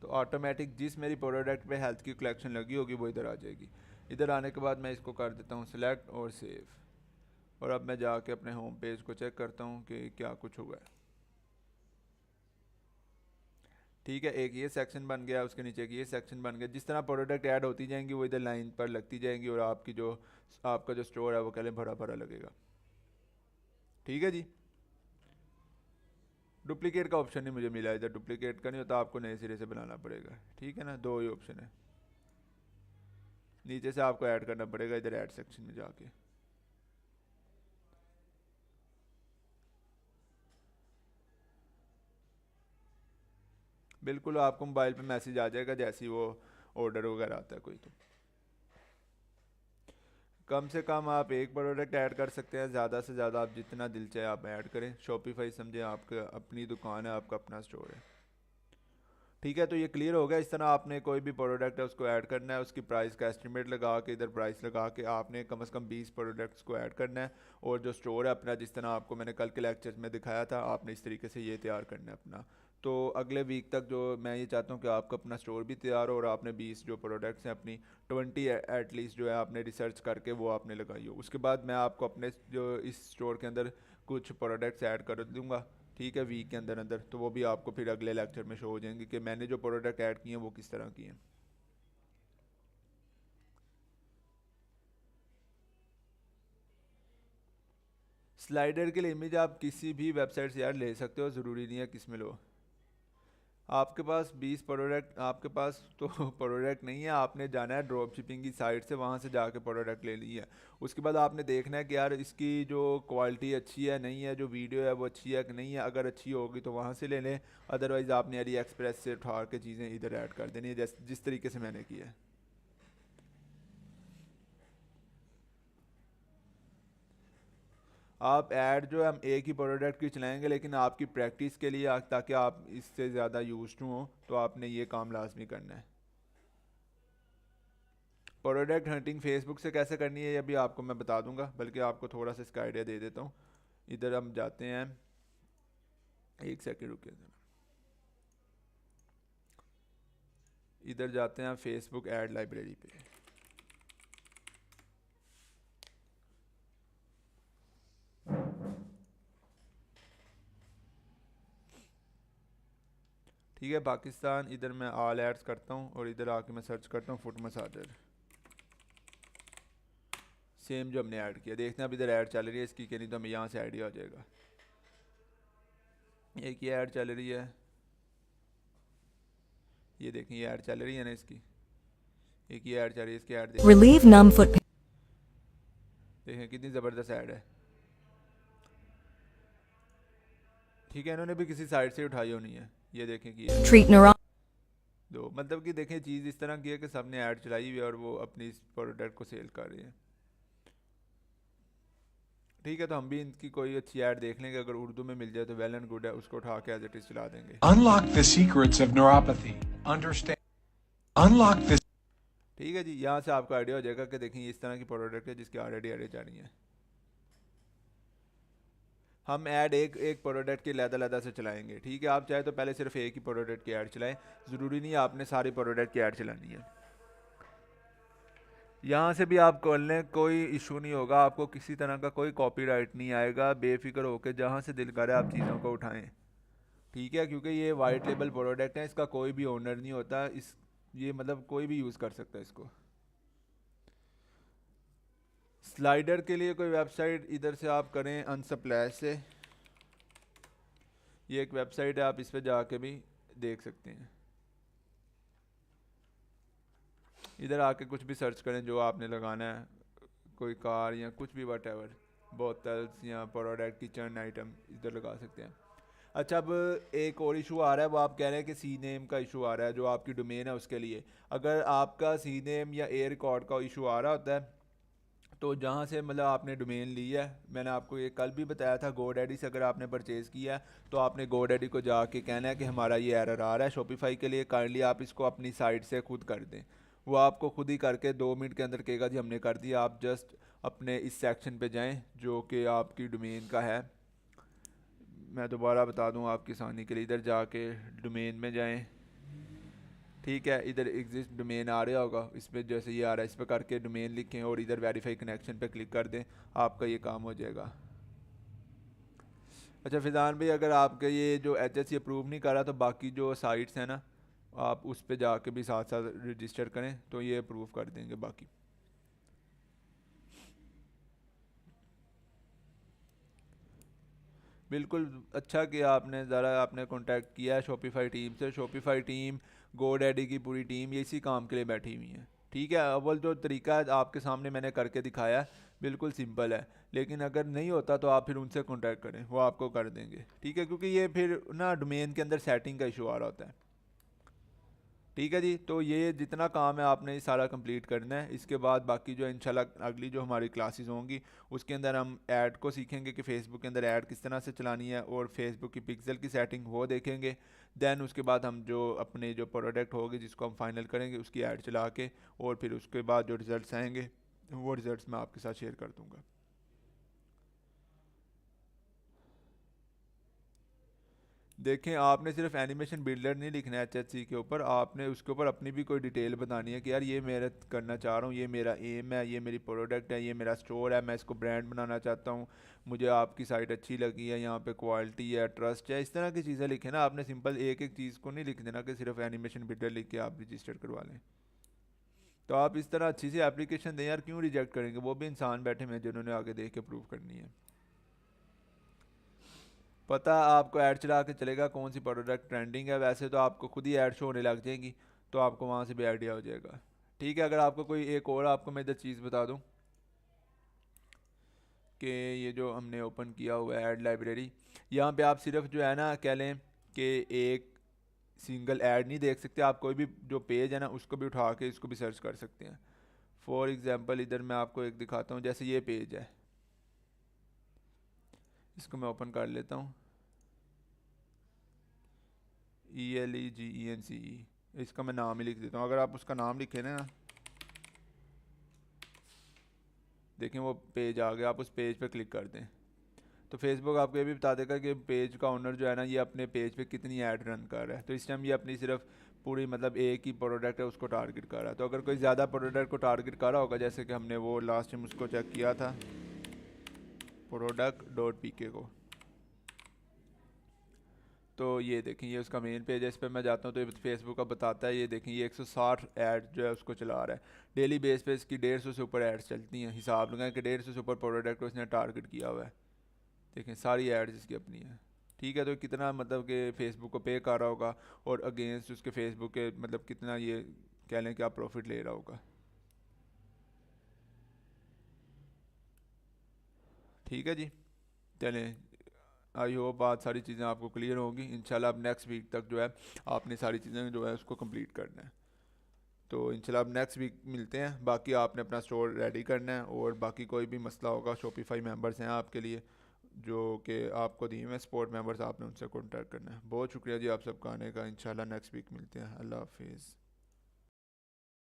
तो ऑटोमेटिक जिस मेरी प्रोडक्ट पे हेल्थ की कलेक्शन लगी होगी वो इधर आ जाएगी। इधर आने के बाद मैं इसको कर देता हूँ सिलेक्ट और सेव, और अब मैं जाके अपने होम पेज को चेक करता हूँ कि क्या कुछ हुआ है। ठीक है, एक ये सेक्शन बन गया, उसके नीचे एक ये सेक्शन बन गया। जिस तरह प्रोडक्ट ऐड होती जाएंगी वो इधर लाइन पर लगती जाएंगी, और आपका जो स्टोर है वो कहले भरा भरा लगेगा। ठीक है जी, डुप्लीकेट का ऑप्शन नहीं मुझे मिला इधर, डुप्लीकेट का नहीं होता, आपको नए सिरे से बनाना पड़ेगा। ठीक है ना, दो ही ऑप्शन है, नीचे से आपको ऐड करना पड़ेगा इधर ऐड सेक्शन में जाके। बिल्कुल, आपको मोबाइल पे मैसेज आ जाएगा जैसे ही वो ऑर्डर वगैरह आता है कोई। तो कम से कम आप एक प्रोडक्ट ऐड कर सकते हैं, ज़्यादा से ज़्यादा आप जितना दिल चाहे आप ऐड करें। शॉपिफाई समझे आपका अपनी दुकान है, आपका अपना स्टोर है। ठीक है, तो ये क्लियर हो गया। इस तरह आपने कोई भी प्रोडक्ट है उसको ऐड करना है, उसकी प्राइस का एस्टिमेट लगा के, इधर प्राइस लगा के आपने कम से कम 20 प्रोडक्ट्स को ऐड करना है। और जो स्टोर है अपना, जिस तरह आपको मैंने कल के लेक्चर में दिखाया था, आपने इस तरीके से ये तैयार करना है अपना। तो अगले वीक तक जो मैं ये चाहता हूँ कि आपका अपना स्टोर भी तैयार हो, और आपने 20 जो प्रोडक्ट्स हैं अपनी 20 एटलीस्ट जो है आपने रिसर्च करके वो आपने लगाई हो। उसके बाद मैं आपको अपने जो इस स्टोर के अंदर कुछ प्रोडक्ट्स ऐड कर दूँगा, ठीक है, वीक के अंदर अंदर, तो वो भी आपको फिर अगले लेक्चर में शो हो जाएंगे कि मैंने जो प्रोडक्ट ऐड किए हैं वो किस तरह किए हैं। स्लाइडर के लिए इमेज आप किसी भी वेबसाइट से यार ले सकते हो, ज़रूरी नहीं है किस में लो। आपके पास 20 प्रोडक्ट, आपके पास तो प्रोडक्ट नहीं है, आपने जाना है ड्रॉप शिपिंग की साइट से, वहाँ से जाके प्रोडक्ट ले ली है। उसके बाद आपने देखना है कि यार इसकी जो क्वालिटी अच्छी है नहीं है, जो वीडियो है वो अच्छी है कि नहीं है। अगर अच्छी होगी तो वहाँ से ले लें, अदरवाइज़ आपने अली एक्सप्रेस से उठा के चीज़ें इधर ऐड कर देनी है, जिस तरीके से मैंने किया है। आप ऐड जो है हम एक ही प्रोडक्ट की चलाएंगे, लेकिन आपकी प्रैक्टिस के लिए ताकि आप इससे ज़्यादा यूज टू हो, तो आपने ये काम लाजमी करना है। प्रोडक्ट हंटिंग फेसबुक से कैसे करनी है ये भी आपको मैं बता दूंगा, बल्कि आपको थोड़ा सा इसका आइडिया दे देता हूँ। इधर हम जाते हैं, एक सेकंड रुकिए ज़रा। इधर जाते हैं फेसबुक ऐड लाइब्रेरी पे। ठीक है, पाकिस्तान, इधर मैं ऑल एड्स करता हूँ और इधर आके मैं सर्च करता हूँ फुट मसाजर, सेम जो हमने ऐड किया। देखते हैं अब इधर ऐड चल रही है इसकी कि नहीं, तो हमें यहाँ से आइडिया हो जाएगा। एक ये ऐड चल रही है, ये देखें ये ऐड चल रही है ना इसकी, एक ये ऐड चल रही है, इसकी ऐड देखें, Relieve numb foot pain. देखें कितनी ज़बरदस्त ऐड है। ठीक है, इन्होंने भी किसी साइट से उठाई होनी है। ये देखें कि ये Treat neuro. दो, मतलब कि देखें चीज़ इस तरह की है कि सबने ऐड चलाई हुई है और वो अपनी इस प्रोडक्ट को सेल कर रही है। ठीक है, तो हम भी इनकी कोई अच्छी ऐड देख लेंगे, अगर उर्दू में मिल जाए तो वेल एंड गुड है, उसको उठा के एज इट इज़ चला देंगे। Unlock the secrets of neuropathy. Understand. Unlock the ठीक है जी, यहाँ से आपको आइडिया हो जाएगा कि देखिए इस तरह की प्रोडक्ट है जिसकी ऑलरेडी एडें जा रही हैं। हम ऐड एक एक प्रोडक्ट की लहदा से चलाएंगे। ठीक है, आप चाहे तो पहले सिर्फ एक ही प्रोडक्ट की ऐड चलाएं, ज़रूरी नहीं है आपने सारी प्रोडक्ट की ऐड चलानी है। यहाँ से भी आप कर लें, कोई इशू नहीं होगा, आपको किसी तरह का कोई कॉपीराइट नहीं आएगा। बेफिक्र होकर जहाँ से दिल करे आप चीज़ों को उठाएं। ठीक है, क्योंकि ये वाइट लेबल प्रोडक्ट है, इसका कोई भी ओनर नहीं होता, इस ये मतलब कोई भी यूज़ कर सकता है इसको। स्लाइडर के लिए कोई वेबसाइट इधर से आप करें अनसप्लाई से, ये एक वेबसाइट है, आप इस पर जाके भी देख सकते हैं। इधर आके कुछ भी सर्च करें जो आपने लगाना है, कोई कार या कुछ भी वट बोतल्स या प्रोडक्ट किचन आइटम इधर लगा सकते हैं। अच्छा, अब एक और इशू आ रहा है, वो आप कह रहे हैं कि सी नेम का इशू आ रहा है जो आपकी डोमेन है उसके लिए। अगर आपका सी नेम या एयर रिकॉर्ड का इशू आ रहा होता है, तो जहाँ से मतलब आपने डोमेन ली है, मैंने आपको ये कल भी बताया था, गोडैडी से अगर आपने परचेज़ किया है तो आपने गोडैडी को जाके कहना है कि हमारा ये एरर आ रहा है शॉपिफाई के लिए, काइंडली आप इसको अपनी साइट से खुद कर दें। वो आपको खुद ही करके 2 मिनट के अंदर कहेगा जी हमने कर दिया। आप जस्ट अपने इस सेक्शन पे जाएं जो कि आपकी डोमेन का है। मैं दोबारा बता दूं आपकी आसानी के लिए, इधर जाके डोमेन में जाएं। ठीक है, इधर एग्जिस्ट डोमेन आ रहा होगा, इस पर जैसे ये आ रहा है इस पर करके डोमेन लिखें और इधर वेरीफाई कनेक्शन पे क्लिक कर दें, आपका ये काम हो जाएगा। अच्छा फिजान भाई, अगर आपका ये जो HSC अप्रूव नहीं कर रहा तो बाकी जो साइट्स हैं ना, आप उस पर जाके भी साथ साथ रजिस्टर करें तो ये अप्रूव कर देंगे बाकी। बिल्कुल, अच्छा किया आपने, ज़रा आपने कांटेक्ट किया है शॉपिफाई टीम से। शॉपिफाई टीम, गोडैडी की पूरी टीम ये इसी काम के लिए बैठी हुई है। ठीक है, अव्वल जो तरीका है आपके सामने मैंने करके दिखाया है, बिल्कुल सिंपल है, लेकिन अगर नहीं होता तो आप फिर उनसे कांटेक्ट करें, वो आपको कर देंगे। ठीक है, क्योंकि ये फिर ना डोमेन के अंदर सेटिंग का इशू आ रहा होता है। ठीक है जी, तो ये जितना काम है आपने ये सारा कंप्लीट करना है। इसके बाद बाकी जो इंशाल्लाह अगली जो हमारी क्लासेस होंगी उसके अंदर हम ऐड को सीखेंगे कि फ़ेसबुक के अंदर ऐड किस तरह से चलानी है, और फेसबुक की पिक्सल की सेटिंग वो देखेंगे। दैन उसके बाद हम जो अपने जो प्रोडक्ट होगी जिसको हम फाइनल करेंगे उसकी ऐड चला के, और फिर उसके बाद जो रिज़ल्ट आएंगे वो रिज़ल्ट मैं आपके साथ शेयर कर दूँगा। देखें, आपने सिर्फ एनिमेशन बिल्डर नहीं लिखना है HSC के ऊपर, आपने उसके ऊपर अपनी भी कोई डिटेल बतानी है कि यार ये मेरा करना चाह रहा हूँ, ये मेरा एम है, ये मेरी प्रोडक्ट है, ये मेरा स्टोर है, मैं इसको ब्रांड बनाना चाहता हूँ, मुझे आपकी साइट अच्छी लगी है, यहाँ पे क्वालिटी है, ट्रस्ट है, इस तरह की चीज़ें लिखें ना। आपने सिंपल एक एक चीज़ को नहीं लिख देना कि सिर्फ एनिमेशन बिल्डर लिख के आप रजिस्टर करवा लें। तो आप इस तरह अच्छी सी एप्लीकेशन दें यार, क्यों रिजेक्ट करेंगे? वो भी इंसान बैठे हुए हैं जिन्होंने आगे देख के प्रूव करनी है। पता आपको ऐड चला के चलेगा कौन सी प्रोडक्ट ट्रेंडिंग है, वैसे तो आपको खुद ही ऐड शो होने लग जाएंगी, तो आपको वहाँ से भी आइडिया हो जाएगा। ठीक है, अगर आपको कोई एक और आपको मैं इधर चीज़ बता दूँ कि ये जो हमने ओपन किया हुआ है ऐड लाइब्रेरी, यहाँ पे आप सिर्फ जो है ना कह लें कि एक सिंगल ऐड नहीं देख सकते, आप कोई भी जो पेज है ना उसको भी उठा के इसको भी सर्च कर सकते हैं। फॉर एग्ज़ाम्पल इधर मैं आपको एक दिखाता हूँ, जैसे ये पेज है, इसको मैं ओपन कर लेता हूँ, ELEGENCE, इसका मैं नाम ही लिख देता हूँ। अगर आप उसका नाम लिखें ना, देखें वो पेज आ गया, आप उस पेज पे क्लिक कर दें तो फेसबुक आपको ये भी बता देगा कि पेज का ओनर जो है ना ये अपने पेज पे कितनी ऐड रन कर रहा है। तो इस टाइम ये अपनी सिर्फ पूरी मतलब एक ही प्रोडक्ट है उसको टारगेट कर रहा है। तो अगर कोई ज़्यादा प्रोडक्ट को टारगेट कर रहा होगा, जैसे कि हमने वो लास्ट टाइम उसको चेक किया था product.pk को, तो ये देखें ये उसका मेन पेज है, इस पर मैं जाता हूँ तो फेसबुक का बताता है, ये देखें ये 160 ऐड जो है उसको चला रहा है। डेली बेस पे इसकी 150 से ऊपर ऐड्स चलती हैं, हिसाब लगाएं कि 150 से ऊपर प्रोडक्ट को इसने टारगेट किया हुआ है। देखें सारी एड्स इसकी अपनी है। ठीक है, तो कितना मतलब कि फेसबुक को पे कर रहा होगा और अगेंस्ट उसके फेसबुक के मतलब कितना ये कह लें कि आप प्रॉफिट ले रहा होगा। ठीक है जी, चलें, आई होप बात सारी चीज़ें आपको क्लियर होंगी। इंशाल्लाह अब नेक्स्ट वीक तक जो है आपने सारी चीज़ें जो है उसको कंप्लीट करना है। तो इंशाल्लाह अब नेक्स्ट वीक मिलते हैं। बाकी आपने अपना स्टोर रेडी करना है और बाकी कोई भी मसला होगा, शॉपिफाई मेंबर्स हैं आपके लिए जो कि आपको दिए हुए सपोर्ट मेंबर्स, आपने उनसे कॉन्टैक्ट करना है। बहुत शुक्रिया जी आप सबका आने का। इंशाल्लाह नेक्स्ट वीक मिलते हैं। अल्लाह हाफिज़।